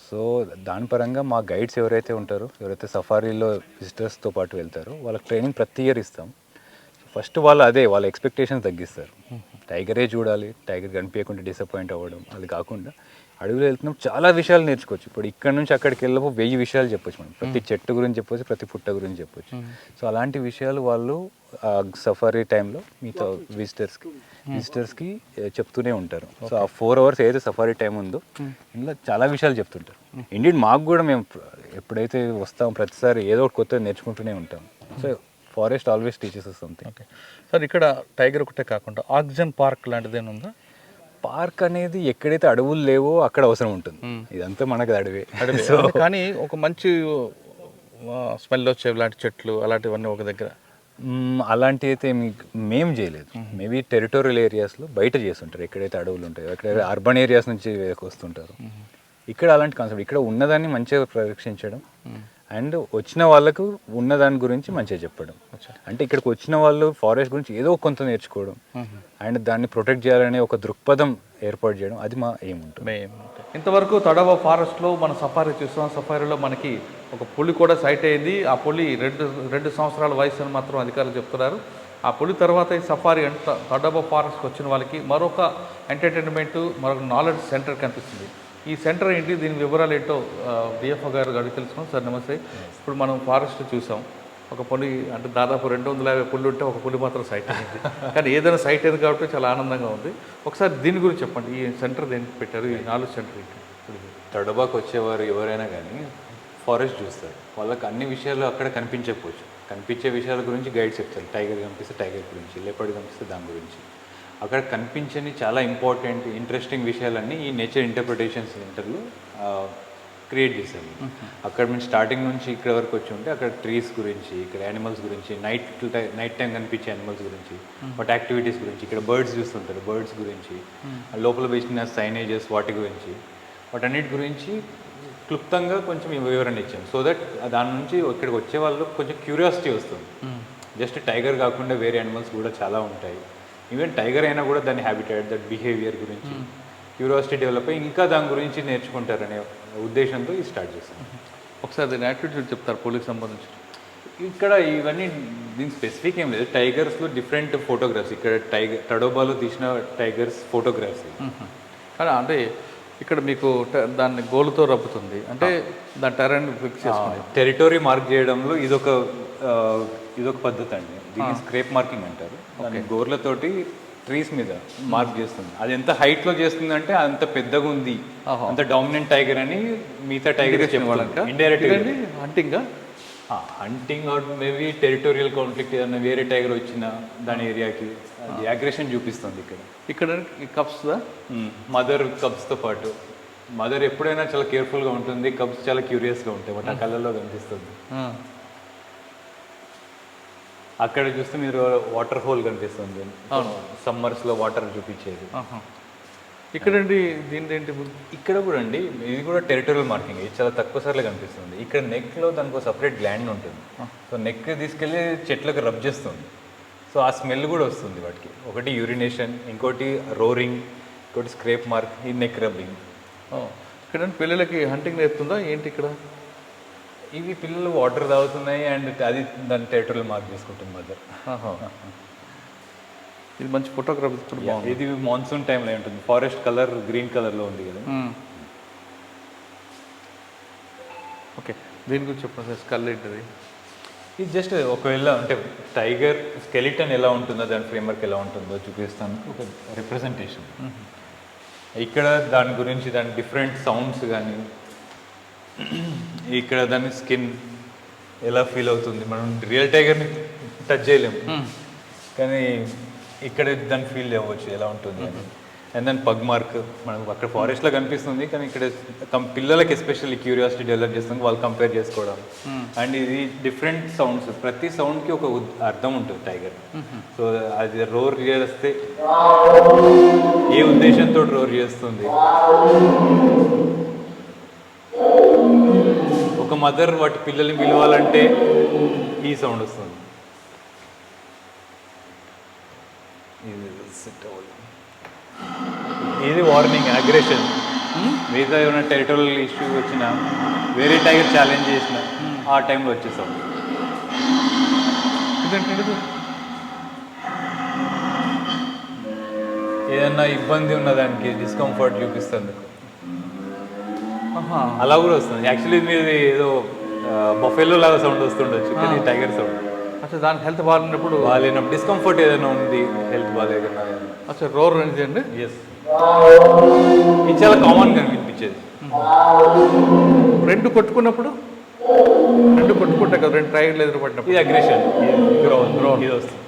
సో దాని పరంగా మా గైడ్స్ ఎవరైతే ఉంటారో, ఎవరైతే సఫారీలో విజిటర్స్తో పాటు వెళ్తారో వాళ్ళకి ట్రైనింగ్ ప్రతి ఇయర్ ఇస్తాం. ఫస్ట్ వాళ్ళు వాళ్ళ ఎక్స్పెక్టేషన్స్ తగ్గిస్తారు. టైగరే చూడాలి, టైగర్ కనిపించకుండా డిసప్పాయింట్ అవ్వడం, అది కాకుండా అడవిలో వెళ్తున్నాం చాలా విషయాలు నేర్చుకోవచ్చు. ఇప్పుడు ఇక్కడ నుంచి అక్కడికి వెళ్ళినప్పుడు 1000 విషయాలు చెప్పొచ్చు మనం. ప్రతి చెట్టు గురించి చెప్పొచ్చు, ప్రతి పుట్ట గురించి చెప్పొచ్చు. సో అలాంటి విషయాలు వాళ్ళు సఫారీ టైంలో మీతో విజిటర్స్కి చెప్తూనే ఉంటారు. సో ఆ 4 hours ఏదైతే సఫారీ టైం ఉందో ఇందులో చాలా విషయాలు చెప్తుంటారు. ఇండియన్ మాకు కూడా మేము ఎప్పుడైతే వస్తాం ప్రతిసారి ఏదో ఒకటి కొత్తగా నేర్చుకుంటూనే ఉంటాం. So forest always teaches something. Okay sir, ఇక్కడ టైగర్ ఒకటే కాకుండా ఆక్సిజన్ పార్క్ లాంటిది ఏమైనా ఉందా? పార్క్ అనేది ఎక్కడైతే అడవులు లేవో అక్కడ అవసరం ఉంటుంది. ఇదంతా మనకు అడవి. కానీ ఒక మంచి స్మెల్ వచ్చే ఇలాంటి చెట్లు అలాంటివన్నీ ఒక దగ్గర అలాంటి అయితే మేము చేయలేదు. మేబీ టెరిటోరియల్ ఏరియాస్లో బయట చేస్తుంటారు, ఎక్కడైతే అడవులు ఉంటాయో, ఎక్కడైతే అర్బన్ ఏరియాస్ నుంచి వస్తుంటారు. ఇక్కడ అలాంటి కాన్సెప్ట్, ఇక్కడ ఉన్నదాన్ని మంచిగా పరిరక్షించడం అండ్ వచ్చిన వాళ్ళకు ఉన్నదాని గురించి మంచిగా చెప్పడం. అంటే ఇక్కడికి వచ్చిన వాళ్ళు ఫారెస్ట్ గురించి ఏదో కొంత నేర్చుకోవడం అండ్ దాన్ని ప్రొటెక్ట్ చేయాలనే ఒక దృక్పథం ఏర్పాటు చేయడం, అది మా ఎయిమ్ ఉంటుంది. ఇంతవరకు తడవ ఫారెస్ట్లో మన సఫారీ చూస్తాం. సఫారీలో మనకి ఒక పులి కూడా సైట్ అయింది. ఆ పులి 2 సంవత్సరాల వయసు అని మాత్రం అధికారులు చెప్తున్నారు. ఆ పులి తర్వాత ఈ సఫారీ తడవ ఫారెస్ట్కి వచ్చిన వాళ్ళకి మరొక ఎంటర్టైన్మెంట్, మరొక నాలెడ్జ్ సెంటర్ కనిపిస్తుంది. ఈ సెంటర్ ఏంటి, దీని వివరాలు ఏంటో డిఎఫ్ఓ గారు అడిగి తెలుసుకున్నాం. సార్ నమస్తే. ఇప్పుడు మనం ఫారెస్ట్ చూసాం, ఒక పులి అంటే దాదాపు 250 పుళ్ళు ఉంటే ఒక పులి మాత్రం సైట్ అయింది. కానీ ఏదైనా సైట్ అయింది కాబట్టి చాలా ఆనందంగా ఉంది. ఒకసారి దీని గురించి చెప్పండి, ఈ సెంటర్ దేనికి పెట్టారు, ఈ నాలుగు సెంటర్ ఏంటి? తడబాకు వచ్చేవారు ఎవరైనా కానీ ఫారెస్ట్ చూస్తారు, వాళ్ళకి అన్ని విషయాలు అక్కడ కనిపించకపోవచ్చు. కనిపించే విషయాల గురించి గైడ్ చెప్తారు. టైగర్ కనిపిస్తే టైగర్ గురించి, లేపర్డ్ కనిపిస్తే దాని గురించి. అక్కడ కనిపించని చాలా ఇంపార్టెంట్ ఇంట్రెస్టింగ్ విషయాలన్నీ ఈ నేచర్ ఇంటర్ప్రిటేషన్ సెంటర్లో క్రియేట్ చేశారు. అక్కడ మేము స్టార్టింగ్ నుంచి ఇక్కడ వరకు వచ్చి ఉంటే అక్కడ ట్రీస్ గురించి, ఇక్కడ యానిమల్స్ గురించి, నైట్ టైం కనిపించే యానిమల్స్ గురించి, వాటి యాక్టివిటీస్ గురించి, ఇక్కడ బర్డ్స్ చూస్తుంటారు బర్డ్స్ గురించి, లోపల వేసిన సైనేజెస్ వాటి గురించి, వాటన్నిటి గురించి క్లుప్తంగా కొంచెం వివరణ ఇచ్చాం. సో దట్ దాని నుంచి ఇక్కడికి వచ్చే వాళ్ళు కొంచెం క్యూరియాసిటీ వస్తుంది. జస్ట్ టైగర్ కాకుండా వేరే యానిమల్స్ కూడా చాలా ఉంటాయి. ఈవెన్ టైగర్ అయినా కూడా దాని హ్యాబిటేట్, దట్ బిహేవియర్ గురించి క్యూరియాసిటీ డెవలప్ అయ్యి ఇంకా దాని గురించి నేర్చుకుంటారనే ఉద్దేశంతో ఇది స్టార్ట్ చేస్తాం. ఒకసారి దీని యాక్టివిటీ చెప్తారు పోలీస్ సంబంధించి. ఇక్కడ ఇవన్నీ దీని స్పెసిఫిక్ ఏం లేదు. టైగర్స్లో డిఫరెంట్ ఫోటోగ్రాఫ్స్, ఇక్కడ తడోబాలో తీసిన టైగర్స్ ఫోటోగ్రాఫ్స్. కానీ అంటే ఇక్కడ మీకు దాన్ని గోలుతో రప్పుతుంది, అంటే దాని టెరైన్ ఫిక్స్ చేసుకుని టెరిటరీ మార్క్ చేయడంలో ఇదొక పద్ధతి అండి. దీన్ని స్క్రేప్ మార్కింగ్ అంటారు. దాన్ని గోర్లతోటి ట్రీస్ మీద మార్క్ చేస్తుంది. అది ఎంత హైట్లో చేస్తుంది అంటే అంత పెద్దగా ఉంది, అంత డామినెంట్ టైగర్ అని మిగతా టైగర్ చెప్పాలంట. Indirect hunting or maybe territorial conflict, ఏదైనా వేరే టైగర్ వచ్చిన దాని ఏరియాకి అది అగ్రెషన్ చూపిస్తుంది. ఇక్కడ కప్స్ మదర్ కబ్స్తో పాటు మదర్ ఎప్పుడైనా చాలా కేర్ఫుల్గా ఉంటుంది, కబ్స్ చాలా క్యూరియస్గా ఉంటాయి, బట్ ఆ కళ్ళల్లో కనిపిస్తుంది. అక్కడ చూస్తే మీరు వాటర్ హోల్ కనిపిస్తుంది, సమ్మర్స్లో వాటర్ చూపించేది. ఇక్కడండి దీని ఏంటి? ఇక్కడ కూడా అండి, ఇది కూడా టెరిటోరియల్ మార్కింగ్. ఇది చాలా తక్కువ సార్లు కనిపిస్తుంది. ఇక్కడ నెక్లో దానికి సపరేట్ గ్లాండ్ ఉంటుంది. సో నెక్ తీసుకెళ్ళి చెట్లకు రబ్ చేస్తుంది. సో ఆ స్మెల్ కూడా వస్తుంది వాటికి. ఒకటి యూరినేషన్, ఇంకోటి రోరింగ్, ఇంకోటి స్క్రేప్ మార్క్, ఈ నెక్ రబ్బింగ్. ఇక్కడ పిల్లలకి హంటింగ్ నేర్పుతుందా ఏంటి ఇక్కడ? ఇవి పిల్లలు వాటర్ తాగుతున్నాయి అండ్ అది దాని టెరిటోరియల్ మార్క్ చేసుకుంటుంది మదర్. ఇది మంచి ఫోటోగ్రఫీ. ఇది మాన్సూన్ టైంలో ఉంటుంది. ఫారెస్ట్ కలర్ గ్రీన్ కలర్లో ఉంది కదా. ఓకే, దీని గురించి చెప్పండి సార్. స్కల్ ఏంటిది? ఇది జస్ట్ ఒకవేళ అంటే టైగర్ స్కెలిటన్ ఎలా ఉంటుందో, దాని ఫ్రేమ్వర్క్ ఎలా ఉంటుందో చూపిస్తాను, ఒక రిప్రజెంటేషన్. ఇక్కడ దాని గురించి దాని డిఫరెంట్ సౌండ్స్ కానీ, ఇక్కడ దాని స్కిన్ ఎలా ఫీల్ అవుతుంది. మనం రియల్ టైగర్ని టచ్ చేయలేము, కానీ ఇక్కడ దాన్ని ఫీల్ అవ్వచ్చు ఎలా ఉంటుంది అని. అండ్ దాని పగ్ మార్క్ మనకు అక్కడ ఫారెస్ట్లో కనిపిస్తుంది, కానీ ఇక్కడ పిల్లలకి ఎస్పెషల్లీ క్యూరియాసిటీ డెవలప్ చేస్తుంది, వాళ్ళు కంపేర్ చేసుకోవడం. అండ్ ఇది డిఫరెంట్ సౌండ్స్, ప్రతి సౌండ్కి ఒక అర్థం ఉంటుంది టైగర్. సో అది రోర్ చేస్తే ఏ ఉద్దేశంతో రోర్ చేస్తుంది. ఒక మదర్ వాటి పిల్లల్ని పిలవాలంటే ఈ సౌండ్ వస్తుంది. ఇది వార్నింగ్, అగ్రెషన్. మిగతా ఏమైనా టెరిటోరియల్ ఇష్యూ వచ్చినా, వేరే టైగర్ ఛాలెంజ్ చేసిన ఆ టైంలో వచ్చేసాం. ఏదన్నా ఇబ్బంది ఉన్నదానికి డిస్కంఫర్ట్ చూపిస్తుంది, అలా కూడా వస్తుంది. యాక్చువల్లీ మీరు ఏదో బఫెలో లాగా సౌండ్ వస్తుండొచ్చు, కానీ టైగర్ సౌండ్. అచ్చా, దాని హెల్త్ బాగాలేనప్పుడు డిస్కంఫర్ట్ ఏదైనా ఉంది, హెల్త్ బాగాలేదన్నా. అచ్చా, రోర్ అనేది అండి. ఎస్, ఇది చాలా కామన్గా వినిపించేది. రెండు కొట్టుకున్నప్పుడు, రెండు కొట్టుకుంటాయి కదా, రెండు టైగర్లు ఎదురుపడినప్పుడు ఇది అగ్రెషన్, ఇది వస్తుంది.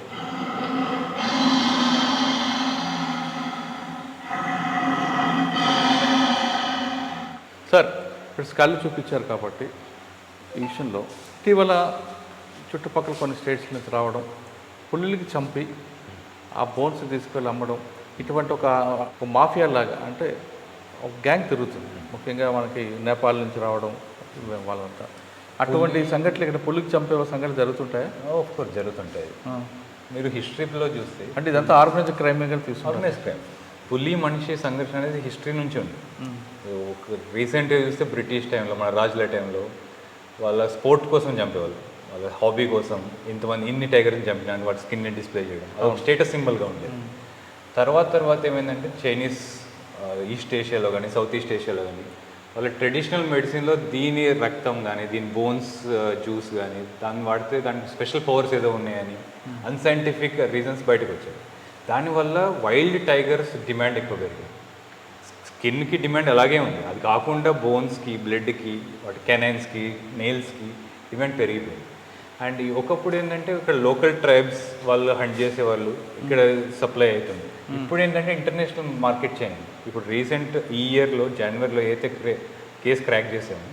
సార్, ఇప్పుడు స్కల్ చూపించారు కాబట్టి ఈ విషయంలో ఇటీవల చుట్టుపక్కల కొన్ని స్టేట్స్ నుంచి రావడం, పులులకి చంపి ఆ బోన్స్ తీసుకెళ్ళి అమ్మడం, ఇటువంటి ఒక మాఫియా లాగా, అంటే ఒక గ్యాంగ్ తిరుగుతుంది. ముఖ్యంగా మనకి నేపాల్ నుంచి రావడం వాళ్ళంతా. అటువంటి సంఘటనలు ఇక్కడ పులికి చంపే సంఘటనలు జరుగుతుంటాయా? ఆఫ్ కోర్స్ జరుగుతుంటాయి. మీరు హిస్టరీలో చూస్తే అంటే ఇదంతా ఆర్గనైజ్డ్ క్రైమ్ తీసుకుంటారు. ఆర్గనైజ్డ్ క్రైమ్, పులి మనిషి సంఘర్షణ అనేది హిస్టరీ నుంచి ఉంది. ఒక రీసెంట్గా చూస్తే బ్రిటిష్ టైంలో, మన రాజుల టైంలో వాళ్ళ స్పోర్ట్ కోసం చంపేవాళ్ళు, వాళ్ళ హాబీ కోసం. ఇంతమంది ఇన్ని టైగర్ని చంపినాను, వాటి స్కిన్ని డిస్ప్లే చేయడం, అది ఒక స్టేటస్ సింబల్గా ఉండేది. తర్వాత ఏమైందంటే చైనీస్ ఈస్ట్ ఏషియాలో కానీ సౌత్ ఈస్ట్ ఏషియాలో కానీ వాళ్ళ ట్రెడిషనల్ మెడిసిన్లో దీని రక్తం కానీ దీని బోన్స్ జ్యూస్ కానీ దాన్ని వాడితే దానికి స్పెషల్ పవర్స్ ఏదో ఉన్నాయని అన్సైంటిఫిక్ రీజన్స్ బయటకు వచ్చాయి. దానివల్ల వైల్డ్ టైగర్స్ డిమాండ్ ఎక్కువ పెరిగింది. స్కిన్కి డిమాండ్ అలాగే ఉంది, అది కాకుండా బోన్స్కి, బ్లడ్కి, వాటి కెనైన్స్కి, నెయిల్స్కి డిమాండ్ పెరిగిపోయింది. అండ్ ఒకప్పుడు ఏంటంటే ఇక్కడ లోకల్ ట్రైబ్స్ వాళ్ళు హంట్ చేసేవాళ్ళు, ఇక్కడ సప్లై అవుతుంది. ఇప్పుడు ఏంటంటే ఇంటర్నేషనల్ మార్కెట్ చేయండి. ఇప్పుడు రీసెంట్ ఈ ఇయర్లో జనవరిలో అయితే కేసు క్రాక్ చేసాము.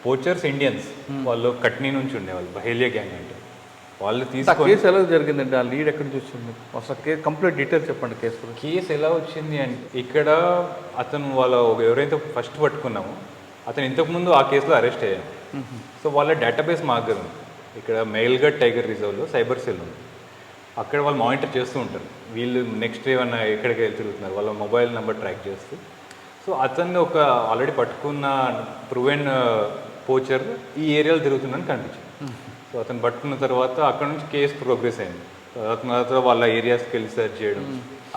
పోచర్స్ ఇండియన్స్ వాళ్ళు కట్నీ నుంచి ఉండేవాళ్ళు, బహేలియా గ్యాంగ్ అంటే వాళ్ళు తీసుకొని. కేసు ఎలా జరిగిందండి? ఆ లీడ్ ఎక్కడి నుంచి వచ్చింది? అసలు కేసు కంప్లీట్ డీటెయిల్స్ చెప్పండి. కేసు ఎలా వచ్చింది అంటే ఇక్కడ అతను వాళ్ళ ఎవరైతే ఫస్ట్ పట్టుకున్నామో అతను ఇంతకుముందు ఆ కేసులో అరెస్ట్ అయ్యాను. సో వాళ్ళ డేటాబేస్ మా దగ్గర ఉంది. ఇక్కడ మేల్గఢ్ టైగర్ రిజర్వ్లో సైబర్ సెల్ ఉంది. అక్కడ వాళ్ళు మానిటర్ చేస్తూ ఉంటారు, వీళ్ళు నెక్స్ట్ ఏమన్నా ఎక్కడికి తిరుగుతున్నారు, వాళ్ళ మొబైల్ నెంబర్ ట్రాక్ చేస్తూ. సో అతన్ని ఒక ఆల్రెడీ పట్టుకున్న ప్రూవెన్ పోచర్ ఈ ఏరియాలో తిరుగుతుందని కనిపించింది. సో అతను పట్టుకున్న తర్వాత అక్కడ నుంచి కేసు ప్రోగ్రెస్ అయింది. తర్వాత వాళ్ళ ఏరియాస్కి వెళ్ళి సెర్చ్ చేయడం,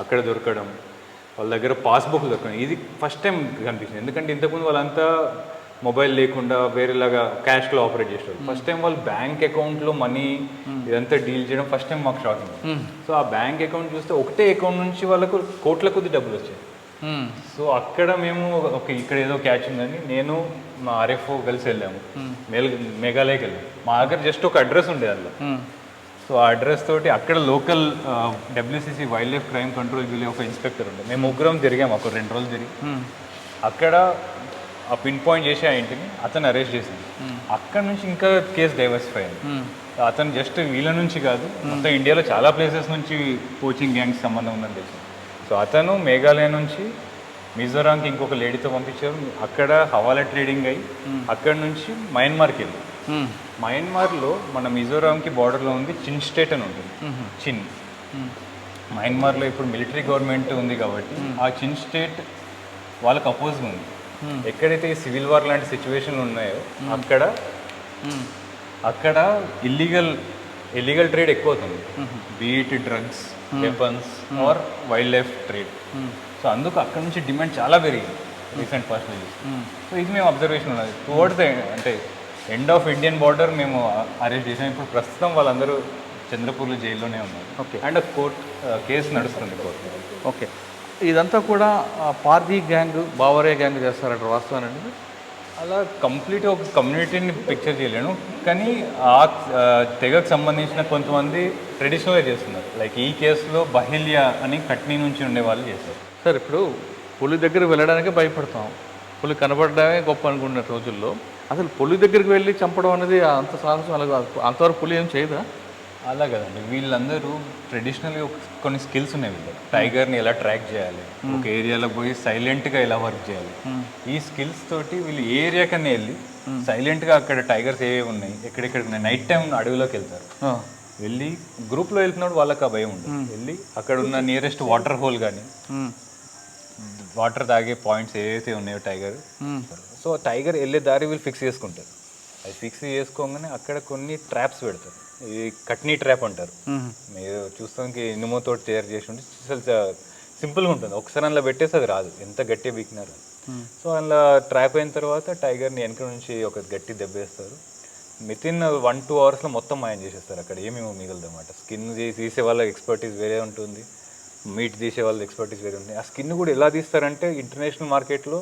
అక్కడ దొరకడం, వాళ్ళ దగ్గర పాస్బుక్ దొరకడం. ఇది ఫస్ట్ టైం కనిపించింది. ఎందుకంటే ఇంతకుముందు వాళ్ళంతా మొబైల్ లేకుండా వేరేలాగా క్యాష్లో ఆపరేట్ చేసేవాళ్ళు. ఫస్ట్ టైం వాళ్ళు బ్యాంక్ అకౌంట్లో మనీ ఇదంతా డీల్ చేయడం ఫస్ట్ టైం మాకు షాకింగ్. సో ఆ బ్యాంక్ అకౌంట్ చూస్తే ఒకటే అకౌంట్ నుంచి వాళ్ళకు కోట్ల కొద్ది డబ్బులు వచ్చాయి. సో అక్కడ మేము ఇక్కడ ఏదో క్యాచ్ ఉందని నేను మా ఆర్ఎఫ్ఓ కలిసి వెళ్ళాము, మేఘాలయకి వెళ్ళాము. మా దగ్గర జస్ట్ ఒక అడ్రస్ ఉండేది అందులో. సో ఆ అడ్రస్ తోటి అక్కడ local WCC wild life crime control bureau ఒక ఇన్స్పెక్టర్ ఉండే, మేము ముగ్గురం తిరిగాము. ఒక 2 రోజులు తిరిగి అక్కడ ఆ పిన్ పాయింట్ చేసి ఆ ఇంటిని అతను అరెస్ట్ చేసింది. అక్కడ నుంచి ఇంకా కేసు డైవర్సిఫై అయింది. అతను జస్ట్ వీళ్ళ నుంచి కాదు, మొత్తం ఇండియాలో చాలా ప్లేసెస్ నుంచి పోచింగ్ గ్యాంగ్స్ సంబంధం ఉందని తెలిసింది. సో అతను మేఘాలయ నుంచి మిజోరాంకి ఇంకొక లేడీతో పంపించారు. అక్కడ హవాలా ట్రేడింగ్ అయ్యి అక్కడ నుంచి మయన్మార్కి వెళ్ళి, మయన్మార్లో మన మిజోరాంకి బార్డర్లో ఉంది చిన్ స్టేట్ అని ఉంటుంది. చిన్ మయన్మార్లో ఇప్పుడు మిలిటరీ గవర్నమెంట్ ఉంది కాబట్టి ఆ చిన్ స్టేట్ వాళ్ళకి అపోజ్గా ఉంది. ఎక్కడైతే ఈ సివిల్ వార్ లాంటి సిచ్యువేషన్లు ఉన్నాయో అక్కడ ఇల్లీగల్ ట్రేడ్ ఎక్కువ అవుతుంది, be it drugs, weapons or wildlife trade. So అందుకు అక్కడ నుంచి డిమాండ్ చాలా పెరిగింది రీసెంట్ పాస్ట్ లో. సో ఇది మేము అబ్జర్వేషన్ ఉన్నది. టువర్డ్స్ అంటే ఎండ్ ఆఫ్ ఇండియన్ బార్డర్ మేము అరెస్ట్ చేసాం. ఇప్పుడు ప్రస్తుతం వాళ్ళందరూ చంద్రపూర్లో జైల్లోనే ఉన్నారు. ఓకే. అండ్ కోర్ట్ కేసు నడుస్తుంది కోర్టు. ఓకే. ఇదంతా కూడా పార్దీ గ్యాంగ్, బావరే గ్యాంగ్ చేస్తారంట, వాస్తవానండి? అలా కంప్లీట్గా ఒక కమ్యూనిటీని పిక్చర్ చేయలేను, కానీ ఆ తెగకు సంబంధించిన కొంతమంది ట్రెడిషనల్గా చేస్తున్నారు. లైక్ ఈ కేసులో బహిలియా అని కట్నీ నుంచి ఉండే వాళ్ళు చేస్తారు. సార్ ఇప్పుడు పులి దగ్గరికి వెళ్ళడానికే భయపడతాం, పులి కనబడడమే గొప్ప అనుకున్న రోజుల్లో అసలు పులి దగ్గరికి వెళ్ళి చంపడం అనేది అంత సాహసం అలాగే అంతవరకు పులి ఏం చేయదా? అలా కదండి, వీళ్ళందరూ ట్రెడిషనల్గా కొన్ని స్కిల్స్ ఉన్నాయి వీళ్ళు. టైగర్ని ఎలా ట్రాక్ చేయాలి, ఒక ఏరియాలో పోయి సైలెంట్గా ఎలా వర్క్ చేయాలి, ఈ స్కిల్స్ తోటి వీళ్ళు ఏ ఏరియా కన్నా వెళ్ళి సైలెంట్గా అక్కడ టైగర్స్ ఏవి ఉన్నాయి, ఎక్కడెక్కడ నైట్ టైం అడవిలోకి వెళ్తారు. వెళ్ళి గ్రూప్లో వెళ్తున్నప్పుడు వాళ్ళకి ఆ భయం ఉంటుంది. వెళ్ళి అక్కడ ఉన్న నియరెస్ట్ వాటర్ హోల్ కానీ వాటర్ తాగే పాయింట్స్ ఏవైతే ఉన్నాయో టైగర్, సో టైగర్ వెళ్ళే దారి వీళ్ళు ఫిక్స్ చేసుకుంటారు. అది ఫిక్స్ చేసుకోగానే అక్కడ కొన్ని ట్రాప్స్ పెడతారు. ఇది కట్నీ ట్రాప్ అంటారు. మీరు చూస్తానికి ఇనుముతో తయారు చేసి ఉంటే అసలు సింపుల్గా ఉంటుంది. ఒకసారి అందులో పెట్టేసి అది రాదు, ఎంత గట్టిగా బీకినారు. సో అందులో ట్రాప్ అయిన తర్వాత టైగర్ని వెనక నుంచి ఒక గట్టి దెబ్బేస్తారు. వితిన్ 1-2 అవర్స్లో మొత్తం మాయం చేసేస్తారు. అక్కడ ఏమేమో మిగలదు అనమాట. స్కిన్ తీసే వాళ్ళ ఎక్స్పర్టీస్ వేరే ఉంటుంది, మీట్ తీసే వాళ్ళ ఎక్స్పర్టీస్ వేరే ఉంటుంది. ఆ స్కిన్ కూడా ఎలా తీస్తారంటే ఇంటర్నేషనల్ మార్కెట్లో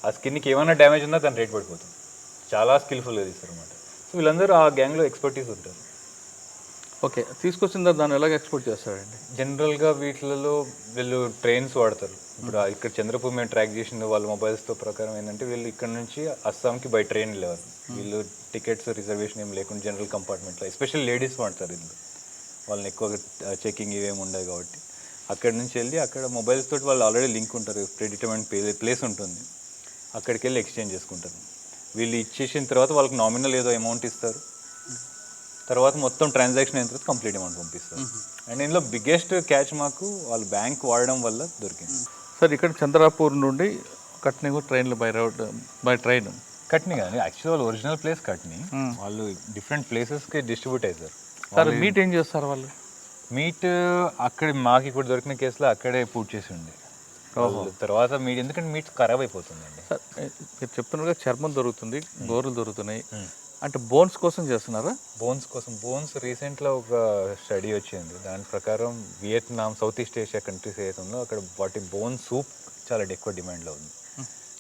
ఆ స్కిన్కి ఏమైనా డ్యామేజ్ ఉందో దాని రేట్ పడిపోతుంది. చాలా స్కిల్ఫుల్గా తీస్తారు అనమాట. సో వీళ్ళందరూ ఆ గ్యాంగ్లో ఎక్స్పర్టీస్ ఉంటారు. ఓకే. తీసుకొచ్చిన తర్వాత దాన్ని ఎలాగ ఎక్స్పోర్ట్ చేస్తారండి? జనరల్గా వీటిలలో వీళ్ళు ట్రైన్స్ వాడతారు. ఇప్పుడు ఇక్కడ చంద్రపూర్ మేము ట్రాక్ చేసిన వాళ్ళ మొబైల్స్తో ప్రకారం ఏంటంటే వీళ్ళు ఇక్కడ నుంచి అస్సాంకి బై ట్రైన్ వెళ్ళేవారు. వీళ్ళు టికెట్స్ రిజర్వేషన్ ఏం లేకుండా జనరల్ కంపార్ట్మెంట్లో, ఎస్పెషల్లీ లేడీస్ వాడతారు వీళ్ళు. వాళ్ళని ఎక్కువగా చెకింగ్ ఇవేమి ఉండవు కాబట్టి అక్కడ నుంచి వెళ్ళి అక్కడ మొబైల్స్ తోటి వాళ్ళు ఆల్రెడీ లింక్ ఉంటారు, ప్రెడిటర్మెంట్ ప్లేస్ ఉంటుంది, అక్కడికి వెళ్ళి ఎక్స్చేంజ్ చేసుకుంటారు. వీళ్ళు ఇచ్చేసిన తర్వాత వాళ్ళకి నామినల్ ఏదో అమౌంట్ ఇస్తారు, తర్వాత మొత్తం ట్రాన్సాక్షన్ అయిన తర్వాత కంప్లీట్ అమౌంట్ పంపిస్తారు. అండ్ ఇందులో బిగ్గెస్ట్ క్యాచ్ మాకు వాళ్ళు బ్యాంక్ వాడడం వల్ల దొరికింది. సార్ ఇక్కడ చంద్రపూర్ నుండి కట్నీ ట్రైన్లో బై ట్రైన్ కట్నీ కానీ యాక్చువల్ వాళ్ళు ఒరిజినల్ ప్లేస్ కట్నీ, వాళ్ళు డిఫరెంట్ ప్లేసెస్కి డిస్ట్రిబ్యూట్ అవుతారు. సార్ మీట్ ఏం చేస్తారు వాళ్ళు? మీట్ అక్కడ మాకు ఇప్పుడు దొరికిన కేసులో అక్కడే పూర్తి చేసి ఉంది. తర్వాత మీట్, ఎందుకంటే మీట్ ఖరాబ్ అయిపోతుందండి. సార్ మీరు చెప్తున్నట్టుగా చర్మం దొరుకుతుంది, గోర్లు దొరుకుతున్నాయి, అంటే బోన్స్ కోసం చేస్తున్నారా? బోన్స్ కోసం, బోన్స్ రీసెంట్లో ఒక స్టడీ వచ్చింది, దాని ప్రకారం Vietnam, south east Asia countries ఏదైతే ఉందో అక్కడ వాటి బోన్ సూప్ చాలా ఎక్కువ డిమాండ్లో ఉంది.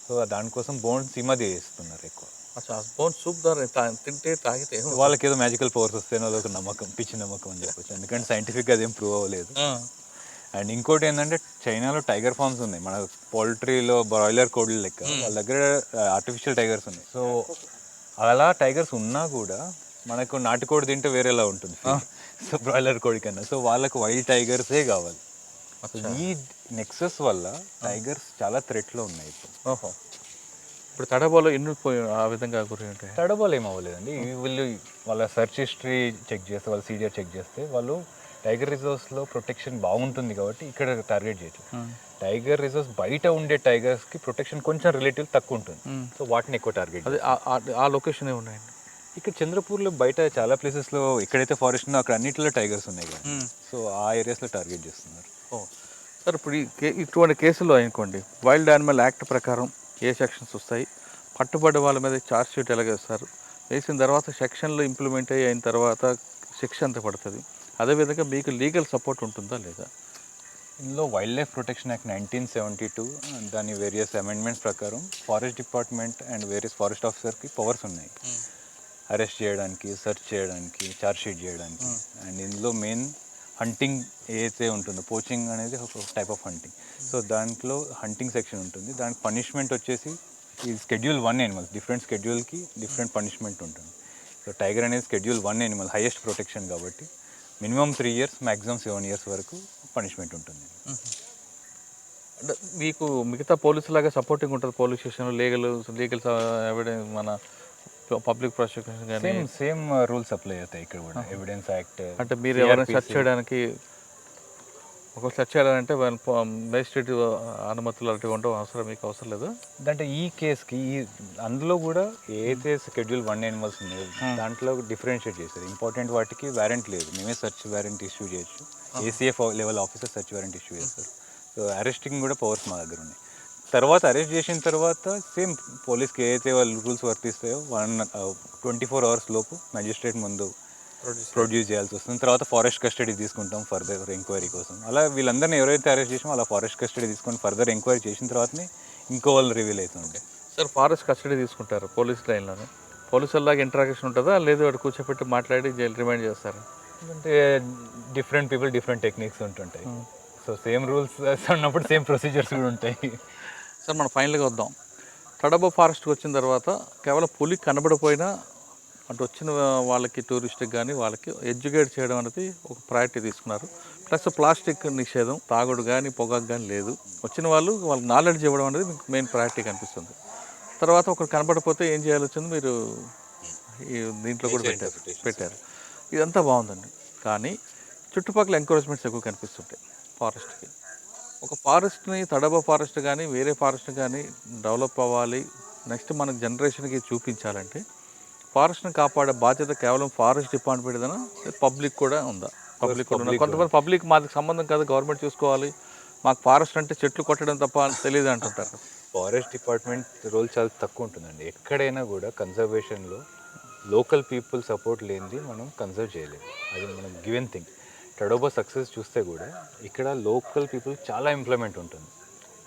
సో దానికోసం బోన్స్ ఈ మధ్య చేస్తున్నారు ఎక్కువ. అచ్చా, బోన్ సూప్ ద్వారా తింటే తాగితే వాళ్ళకి ఏదో మ్యాజికల్ పవర్స్ వస్తేనో అదొక నమ్మకం, పిచ్చి నమ్మకం అని చెప్పొచ్చు, ఎందుకంటే సైంటిఫిక్గా అదేం ప్రూవ్ అవ్వలేదు. అండ్ ఇంకోటి ఏంటంటే చైనాలో టైగర్ ఫార్మ్స్ ఉన్నాయి, మన పౌల్ట్రీలో బ్రాయిలర్ కోడ్ల లెక్క వాళ్ళ దగ్గర ఆర్టిఫిషియల్ టైగర్స్ ఉన్నాయి. సో అలా టైగర్స్ ఉన్నా కూడా మనకు నాటుకోడి తింటే వేరేలా ఉంటుంది, సో బ్రాయిలర్ కోడి కన్నా. సో వాళ్ళకు వైల్డ్ టైగర్సే కావాలి. ఈ నెక్సస్ వల్ల టైగర్స్ చాలా థ్రెట్లో ఉన్నాయి ఇప్పుడు. ఓహో, ఇప్పుడు తడబాలో ఎన్ని ఆ విధంగా గురి ఉంటాయి? తడబాలు ఏం అవ్వలేదండి, వీళ్ళు వాళ్ళ సెర్చ్ హిస్టరీ చెక్ చేస్తే, వాళ్ళ సీడియర్ చెక్ చేస్తే వాళ్ళు టైగర్ రిజర్వ్స్లో ప్రొటెక్షన్ బాగుంటుంది కాబట్టి ఇక్కడ టార్గెట్ చేయొచ్చు. టైగర్ రిజర్వ్స్ బయట ఉండే టైగర్స్కి ప్రొటెక్షన్ కొంచెం రిలేటివ్ తక్కువ ఉంటుంది, సో వాటిని ఎక్కువ టార్గెట్. అదే ఆ లొకేషన్ ఏమున్నాయండి ఇక్కడ చంద్రపూర్లో బయట చాలా ప్లేసెస్లో ఎక్కడైతే ఫారెస్ట్ ఉందో అక్కడ అన్నింటిలో టైగర్స్ ఉన్నాయి కదా, సో ఆ ఏరియాస్లో టార్గెట్ చేస్తున్నారు. సార్ ఇప్పుడు ఇటువంటి కేసులో అనుకోండి, వైల్డ్ యానిమల్ యాక్ట్ ప్రకారం ఏ సెక్షన్స్ వస్తాయి, పట్టుబడి వాళ్ళ మీద ఛార్జ్ షీట్ ఎలాగ వేస్తారు, వేసిన తర్వాత సెక్షన్లు ఇంప్లిమెంట్ అయిన తర్వాత శిక్ష ఎంత పడుతుంది, అదేవిధంగా మీకు లీగల్ సపోర్ట్ ఉంటుందా లేదా? ఇందులో వైల్డ్ లైఫ్ ప్రొటెక్షన్ యాక్ట్ 1972 దాని వేరియస్ అమెండ్మెంట్స్ ప్రకారం forest department and various forest ఆఫీసర్కి పవర్స్ ఉన్నాయి, అరెస్ట్ చేయడానికి, సెర్చ్ చేయడానికి, ఛార్జ్ షీట్ చేయడానికి. అండ్ ఇందులో మెయిన్ హంటింగ్ ఏదైతే ఉంటుందో, పోచింగ్ అనేది ఒక టైప్ ఆఫ్ హంటింగ్, సో దాంట్లో హంటింగ్ సెక్షన్ ఉంటుంది. దానికి పనిష్మెంట్ వచ్చేసి ఈ Schedule 1 ఎనిమల్స్, డిఫరెంట్ స్కెడ్యూల్కి డిఫరెంట్ పనిష్మెంట్ ఉంటుంది. సో టైగర్ అనేది Schedule 1 ఎనిమల్, హైయెస్ట్ ప్రొటెక్షన్ కాబట్టి మినిమం 3 years, మ్యాక్సిమం 7 years వరకు పనిష్మెంట్ ఉంటుంది. అంటే మీకు మిగతా పోలీసులాగా సపోర్టింగ్ ఉంటుంది, పోలీస్ స్టేషన్లో లీగల్ ఎవిడెన్స్, మన పబ్లిక్ ప్రాసిక్యూషన్ కానీ సేమ్ రూల్స్ అప్లై అవుతాయి ఇక్కడ కూడా. ఎవిడెన్స్ యాక్ట్ అంటే మీరు ఎవరైనా సెర్చ్ చేయడానికి, ఒకవేళ సెర్చ్ చేయాలంటే మేజిస్ట్రేట్ అనుమతులు అలాంటివి ఉండవు, మీకు అవసరం లేదు. అంటే ఈ కేసుకి అందులో కూడా ఏదైతే Schedule 1 ఎనిమల్స్ ఉన్నాయో దాంట్లో డిఫరెన్షియేట్ చేస్తారు. ఇంపార్టెంట్ వాటికి వారెంట్ లేదు, మేమే సెర్చ్ వారెంట్ ఇష్యూ చేయొచ్చు, ACF level officer search warrant issue చేస్తారు. సో అరెస్టింగ్ కూడా పవర్స్ మా దగ్గర ఉన్నాయి. తర్వాత అరెస్ట్ చేసిన తర్వాత సేమ్ పోలీస్కి ఏదైతే వాళ్ళు రూల్స్ వర్తిస్తాయో 24 hours లోపు మ్యాజిస్ట్రేట్ ముందు ప్రొడ్యూస్ చేయాల్సి వస్తుంది. తర్వాత ఫారెస్ట్ కస్టడీ తీసుకుంటాం ఫర్దర్ ఎంక్వైరీ కోసం. అలా వీళ్ళందరినీ ఎవరైతే అరెస్ట్ చేసామో అలా ఫారెస్ట్ కస్టడీ తీసుకొని ఫర్దర్ ఎంక్వైరీ చేసిన తర్వాతనే ఇంకో వాళ్ళు రివీల్ అవుతుండే. సార్ ఫారెస్ట్ కస్టడీ తీసుకుంటారు పోలీస్ లైన్లోనే, పోలీసులాగా ఇంటరాక్షన్ ఉంటుందా, లేదు వాడు కూర్చోపెట్టి మాట్లాడి జైలు రిమైండ్ చేస్తారు? అంటే డిఫరెంట్ పీపుల్ డిఫరెంట్ టెక్నిక్స్ ఉంటుంటాయి, సో సేమ్ రూల్స్ ఉన్నప్పుడు సేమ్ ప్రొసీజర్స్ కూడా ఉంటాయి. సార్ మనం ఫైనల్గా వద్దాం, తడబా ఫారెస్ట్కి వచ్చిన తర్వాత కేవలం పులి కనబడిపోయినా అంటే వచ్చిన వాళ్ళకి టూరిస్ట్కి కానీ వాళ్ళకి ఎడ్యుకేట్ చేయడం అనేది ఒక ప్రయారిటీ తీసుకున్నారు. ప్లస్ ప్లాస్టిక్ నిషేధం, తాగుడు కానీ పొగాకు కానీ లేదు. వచ్చిన వాళ్ళకి నాలెడ్జ్ ఇవ్వడం అనేది మీకు మెయిన్ ప్రయారిటీ కనిపిస్తుంది. తర్వాత ఒకరు కనబడిపోతే ఏం చేయాలి వచ్చింది మీరు ఈ దీంట్లో కూడా పెట్టారు. ఇదంతా బాగుందండి, కానీ చుట్టుపక్కల ఎంకరేజ్మెంట్స్ ఎక్కువ కనిపిస్తుంటాయి ఫారెస్ట్కి. ఒక ఫారెస్ట్ని, తడబా ఫారెస్ట్ కానీ వేరే ఫారెస్ట్ కానీ డెవలప్ అవ్వాలి, నెక్స్ట్ మనకు జనరేషన్కి చూపించాలంటే ఫారెస్ట్ని కాపాడే బాధ్యత కేవలం ఫారెస్ట్ డిపార్ట్మెంట్దేనా, పబ్లిక్ కూడా ఉందా? పబ్లిక్ కూడా ఉందా? కొంతమంది పబ్లిక్ మాకు సంబంధం కాదు, గవర్నమెంట్ చూసుకోవాలి, మాకు ఫారెస్ట్ అంటే చెట్లు కొట్టడం తప్ప తెలియదు అంటుంటారు. ఫారెస్ట్ డిపార్ట్మెంట్ రోల్ చాలా తక్కువ ఉంటుందండి. ఎక్కడైనా కూడా కన్జర్వేషన్లో లోకల్ పీపుల్ సపోర్ట్ లేనిది మనం కన్జర్వ్ చేయలేము, అది మనం గివెన్ థింగ్. తడోబా సక్సెస్ చూస్తే కూడా ఇక్కడ లోకల్ పీపుల్ చాలా ఎంప్లాయ్మెంట్ ఉంటుంది,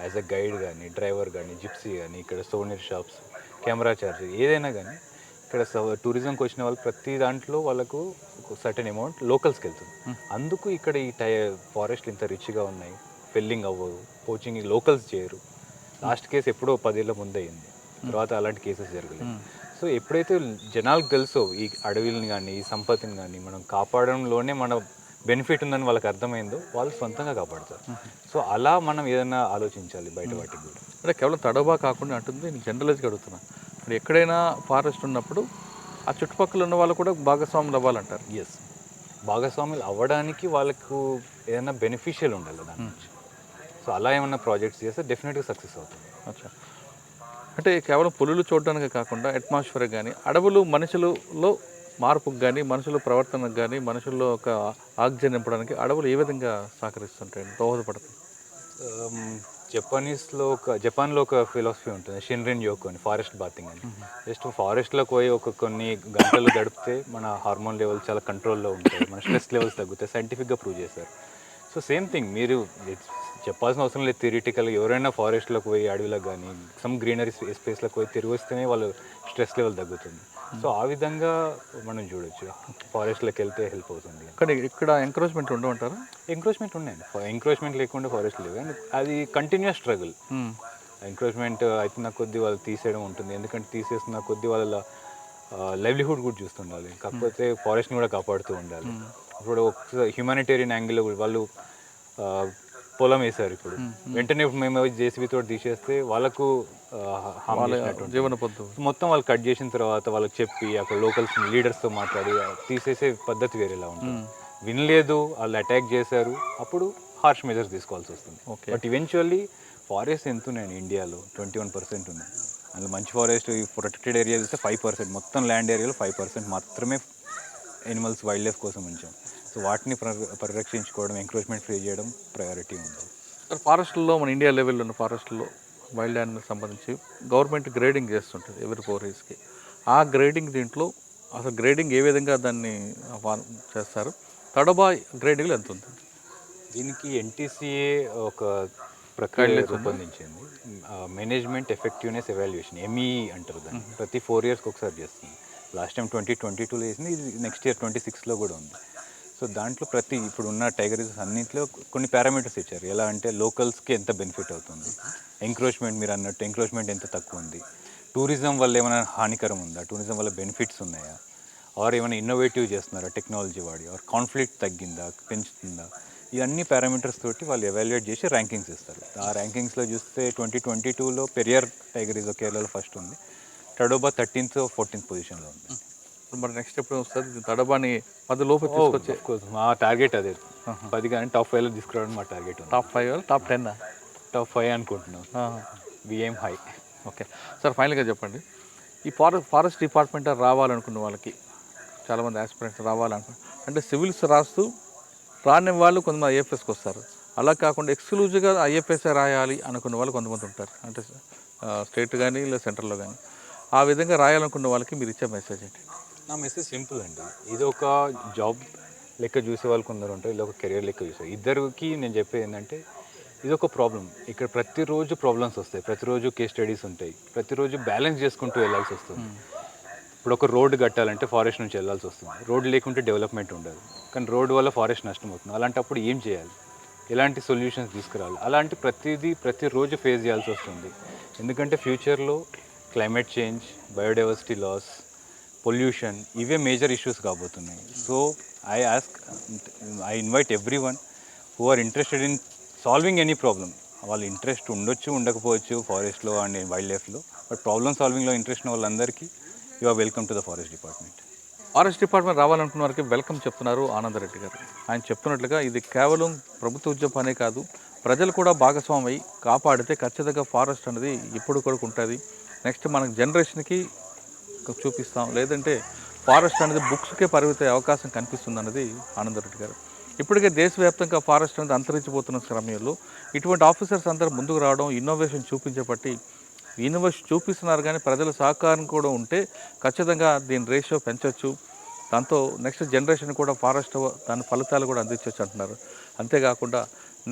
యాజ్ అ గైడ్ కానీ, డ్రైవర్ కానీ, జిప్సీ కానీ, ఇక్కడ సోనీర్ షాప్స్, కెమెరా ఛార్జ్, ఏదైనా కానీ ఇక్కడ టూరిజంకి వచ్చిన వాళ్ళు ప్రతి దాంట్లో వాళ్ళకు సర్టెన్ అమౌంట్ లోకల్స్కి వెళ్తుంది. అందుకు ఇక్కడ ఈ ఫారెస్ట్లు ఇంత రిచ్గా ఉన్నాయి, ఫెల్లింగ్ అవ్వదు, పోచింగ్ లోకల్స్ చేయరు. లాస్ట్ కేసు ఎప్పుడో 10 ఏళ్ళ ముందు అయింది, తర్వాత అలాంటి కేసెస్ జరగలేదు. సో ఎప్పుడైతే జనాలకు తెలుసో ఈ అడవిని కానీ ఈ సంపత్తిని కానీ మనం కాపాడంలోనే మన బెనిఫిట్ ఉందని వాళ్ళకి అర్థమైందో వాళ్ళు సొంతంగా కాపాడతారు. సో అలా మనం ఏదైనా ఆలోచించాలి బయట వాటికి కూడా. అంటే కేవలం తడబా కాకుండా అంటుంది, నేను జనరలైజ్గా అడుగుతున్నా, ఇప్పుడు ఎక్కడైనా ఫారెస్ట్ ఉన్నప్పుడు ఆ చుట్టుపక్కల ఉన్న వాళ్ళు కూడా భాగస్వాములు అవ్వాలంటారు. ఎస్, భాగస్వాములు అవ్వడానికి వాళ్ళకు ఏదైనా బెనిఫిషియల్ ఉండాలి దాని నుంచి. సో అలా ఏమన్నా ప్రాజెక్ట్స్ చేస్తే డెఫినెట్గా సక్సెస్ అవుతుంది. అచ్చా, అంటే కేవలం పులులు చూడడానికి కాకుండా అట్మాస్ఫియర్ కానీ, అడవులు మనుషులలో మార్పుకు కానీ, మనుషుల ప్రవర్తనకు కానీ, మనుషుల్లో ఒక ఆక్సిజన్ నింపడానికి అడవులు ఏ విధంగా సహకరిస్తుంటాయి, దోహదపడతాయి? జపాన్లో ఒక ఫిలాసఫీ ఉంటుంది, షిన్రిన్ యోకో అని, ఫారెస్ట్ బాతింగ్ అని. జస్ట్ ఫారెస్ట్లోకి పోయి కొన్ని గంటలు గడిపితే మన హార్మోన్ లెవెల్స్ చాలా కంట్రోల్లో ఉంటాయి, మన స్ట్రెస్ లెవెల్స్ తగ్గుతాయి, సైంటిఫిక్గా ప్రూవ్ చేశారు. సో సేమ్ థింగ్, మీరు చెప్పాల్సిన అవసరం లేదు. థియరిటికల్గా ఎవరైనా ఫారెస్ట్లోకి పోయి అడవిలోకి కానీ సమ్ గ్రీనరీ స్పేస్లోకి పోయి తిరిగి వస్తేనే వాళ్ళు స్ట్రెస్ లెవెల్ తగ్గుతుంది. సో ఆ విధంగా మనం చూడొచ్చు, ఫారెస్ట్లోకి వెళ్తే హెల్ప్ అవుతుంది. ఇక్కడ ఎంకరేజ్మెంట్ ఉండమంటారా? ఎంకరేజ్మెంట్ ఉన్నాయండి, ఎంకరేజ్మెంట్ లేకుండా ఫారెస్ట్ లేవు. అండ్ అది కంటిన్యూస్ స్ట్రగుల్. ఎంకరేజ్మెంట్ అవుతున్న కొద్దీ వాళ్ళు తీసేయడం ఉంటుంది, ఎందుకంటే తీసేస్తున్న కొద్దీ వాళ్ళ లైవ్లీహుడ్ కూడా చూస్తుండాలి. కాకపోతే ఫారెస్ట్ని కూడా కాపాడుతూ ఉండాలి. ఇప్పుడు ఒక హ్యూమానిటేరియన్ యాంగిల్లో వాళ్ళు పొలం వేశారు, ఇప్పుడు వెంటనే మేము జేసీబీతో తీసేస్తే వాళ్ళకు జీవన పద్ధతి మొత్తం వాళ్ళు కట్ చేసిన తర్వాత వాళ్ళకి చెప్పి అక్కడ లోకల్స్ లీడర్స్తో మాట్లాడి తీసేసే పద్ధతి వేరేలా ఉంటుంది. వినలేదు, వాళ్ళు అటాక్ చేశారు, అప్పుడు హార్ష్ మెజర్స్ తీసుకోవాల్సి వస్తుంది. బట్ ఈవెన్చువల్లీ ఫారెస్ట్ ఎంత ఉన్నాయండి ఇండియాలో? 21% ఉన్నాయి. అందులో మంచి ఫారెస్ట్ ప్రొటెక్టెడ్ ఏరియా చూస్తే 5%, మొత్తం ల్యాండ్ ఏరియాలో 5% మాత్రమే ఎనిమల్స్ వైల్డ్ లైఫ్ కోసం ఉంచాం. సో వాటిని పరిరక్షించుకోవడం, ఎంకరేజ్మెంట్ ఫ్రీ చేయడం ప్రయారిటీ ఉంది. ఫారెస్ట్లో మన ఇండియా లెవెల్లో ఉన్న ఫారెస్ట్లో వైల్డ్ యానిమల్స్ సంబంధించి గవర్నమెంట్ గ్రేడింగ్ చేస్తుంటుంది ఎవ్రీ 4 yearsకి. ఆ గ్రేడింగ్ దీంట్లో అసలు గ్రేడింగ్ ఏ విధంగా దాన్ని చేస్తారు? తడబా గ్రేడింగ్లో ఎంత ఉంది? దీనికి NTCA ఒక ప్రక్రియ రూపొందించింది, మేనేజ్మెంట్ ఎఫెక్టివ్నెస్ ఎవాల్యుయేషన్, MEE అంటారు దాన్ని. ప్రతి 4 yearsకి ఒకసారి చేస్తుంది. లాస్ట్ టైం 2022లో చేసింది, ఇది నెక్స్ట్ ఇయర్ 2026లో కూడా ఉంది. సో దాంట్లో ఇప్పుడు ఉన్న టైగర్ రిజర్వ్స్ అన్నింటిలో కొన్ని పారామీటర్స్ ఇచ్చారు. ఎలా అంటే లోకల్స్కి ఎంత బెనిఫిట్ అవుతుంది, ఎంక్రోచ్మెంట్ మీరు అన్నట్టు ఎంక్రోచ్మెంట్ ఎంత తక్కువ ఉంది, టూరిజం వల్ల ఏమైనా హానికరం ఉందా, టూరిజం వల్ల బెనిఫిట్స్ ఉన్నాయా, ఆర్ ఏమైనా ఇన్నోవేటివ్ చేస్తున్నారా టెక్నాలజీ వాడి, ఆర్ కాన్ఫ్లిక్ట్ తగ్గిందా, పెంచుతుందా, ఇవన్నీ పారామీటర్స్ తోటి వాళ్ళు ఎవాల్యుయేట్ చేసి ర్యాంకింగ్స్ ఇస్తారు. ఆ ర్యాంకింగ్స్లో చూస్తే 2022లో పెరియార్ టైగర్ రిజర్వ్ కేరళలో ఫస్ట్ ఉంది, తడోబా 13th or 14th పొజిషన్లో ఉంది. మరి నెక్స్ట్ ఎప్పుడు వస్తుంది తడబాని 10 లోపు తీసుకొచ్చే? మా టార్గెట్ అదే 10, కానీ టాప్ 5లో తీసుకురావడం మా టార్గెట్ ఉంది. Top 5 top 10? టాప్ 5 అనుకుంటున్నాం. వి ఎయిమ్ హై. ఓకే సార్, ఫైనల్గా చెప్పండి, ఈ ఫారెస్ట్ డిపార్ట్మెంట్ రావాలనుకున్న వాళ్ళకి చాలామంది ఆస్పిరెంట్స్ రావాలనుకున్న, అంటే సివిల్స్ రాస్తూ రాని వాళ్ళు కొంతమంది IAFSకి వస్తారు. అలా కాకుండా ఎక్స్క్లూజివ్గా IAFS రాయాలి అనుకున్న వాళ్ళు కొంతమంది ఉంటారు, అంటే స్టేట్ కానీ లేదా సెంట్రల్లో కానీ. ఆ విధంగా రాయాలనుకున్న వాళ్ళకి మీరు ఇచ్చే మెసేజ్ ఏంటి? నా మెసేజ్ సింపుల్ అండి, ఇది ఒక జాబ్ లెక్క చూసే వాళ్ళు కొందరు ఉంటారు, ఇది ఒక కెరియర్ లెక్క చూసే. ఇద్దరికి నేను చెప్పేది ఏంటంటే, ఇది ఒక ప్రాబ్లం. ఇక్కడ ప్రతిరోజు ప్రాబ్లమ్స్ వస్తాయి, ప్రతిరోజు కేస్ స్టడీస్ ఉంటాయి, ప్రతిరోజు బ్యాలెన్స్ చేసుకుంటూ వెళ్ళాల్సి వస్తుంది. ఇప్పుడు ఒక రోడ్డు కట్టాలంటే ఫారెస్ట్ నుంచి వెళ్ళాల్సి వస్తుంది, రోడ్డు లేకుంటే డెవలప్మెంట్ ఉండదు, కానీ రోడ్డు వల్ల ఫారెస్ట్ నష్టం అవుతుంది. అలాంటప్పుడు ఏం చేయాలి, ఎలాంటి సొల్యూషన్స్ తీసుకురావాలి, అలాంటి ప్రతిరోజు ఫేస్ చేయాల్సి వస్తుంది. ఎందుకంటే ఫ్యూచర్లో climate change, biodiversity loss, pollution, ఇవే మేజర్ ఇష్యూస్ కాబోతున్నాయి. So I invite everyone who are interested in solving any problem. వాళ్ళు ఇంట్రెస్ట్ ఉండొచ్చు, ఉండకపోవచ్చు ఫారెస్ట్లో అండ్ వైల్డ్ లైఫ్లో, బట్ ప్రాబ్లమ్ సాల్వింగ్లో ఇంట్రెస్ట్ ఉన్న వాళ్ళందరికీ you are welcome to the forest department. Forest department రావాలనుకున్న వారికి వెల్కమ్ చెప్తున్నారు ఆనందరెడ్డి గారు. ఆయన చెప్తున్నట్లుగా ఇది కేవలం ప్రభుత్వ ఉద్యమం అనే కాదు, ప్రజలు కూడా భాగస్వామి కాపాడితే ఖచ్చితంగా ఫారెస్ట్ అనేది ఇప్పుడు కూడా ఉంటుంది. నెక్స్ట్ మనకు జనరేషన్కి చూపిస్తాం, లేదంటే ఫారెస్ట్ అనేది బుక్స్కే పరిమిత అవకాశం కనిపిస్తుంది అన్నది ఆనందరెడ్డి గారు. ఇప్పటికే దేశవ్యాప్తంగా ఫారెస్ట్ అనేది అంతరించిపోతున్న సమయంలో ఇటువంటి ఆఫీసర్స్ అందరూ ముందుకు రావడం, ఇన్నోవేషన్ చూపిస్తున్నారు. కానీ ప్రజల సహకారం కూడా ఉంటే ఖచ్చితంగా దీని రేషియో పెంచవచ్చు. దాంతో నెక్స్ట్ జనరేషన్ కూడా ఫారెస్ట్ దాని ఫలితాలు కూడా అందించవచ్చు అంటున్నారు. అంతేకాకుండా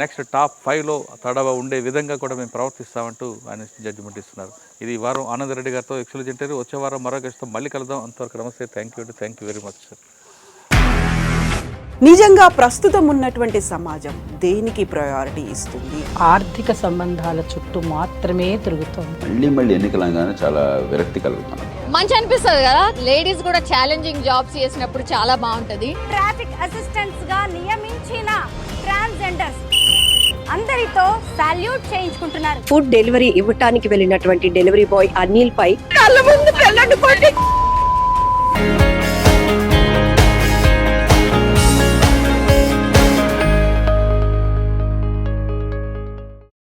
నెక్స్ట్ టాప్ 5లో తడవ ఉండే విధంగా కూడా మేము ప్రవర్తిస్తామంటూ ఆయన జడ్జిమెంట్ ఇస్తున్నారు. ఇది వారం ఆనందరెడ్డి గారితో ఎక్స్క్లూజివ్ ఇంటర్వ్యూ. వచ్చే వారం మరో గెస్ట్తో మళ్ళీ కలుద్దాం. అంతవరకు నమస్తే. Thank you very much sir. నిజంగా ప్రస్తుతం ఉన్నటువంటి సమాజం దేనికి ప్రయారిటీ ఇస్తుంది? ఆర్థిక సంబంధాల చుట్టూ మాత్రమే తిరుగుతోంది. మళ్ళీ ఎన్నికలంగానే చాలా విరక్తి కలుగుతున్నాం. మంచి అనిపిస్తుంది కదా, లేడీస్ కూడా ఛాలెంజింగ్ జాబ్స్ చేసినప్పుడు చాలా బాగుంటది. ట్రాఫిక్ అసిస్టెంట్స్ గా నియమించిన ట్రాన్స్జెండర్స్ అందరితో సాల్యూట్ చేయించుకుంటున్నారు. ఫుడ్ డెలివరీ ఇవ్వటానికి వెళ్ళినటువంటి డెలివరీ బాయ్ అనిల్ పై కళ్ళ ముందు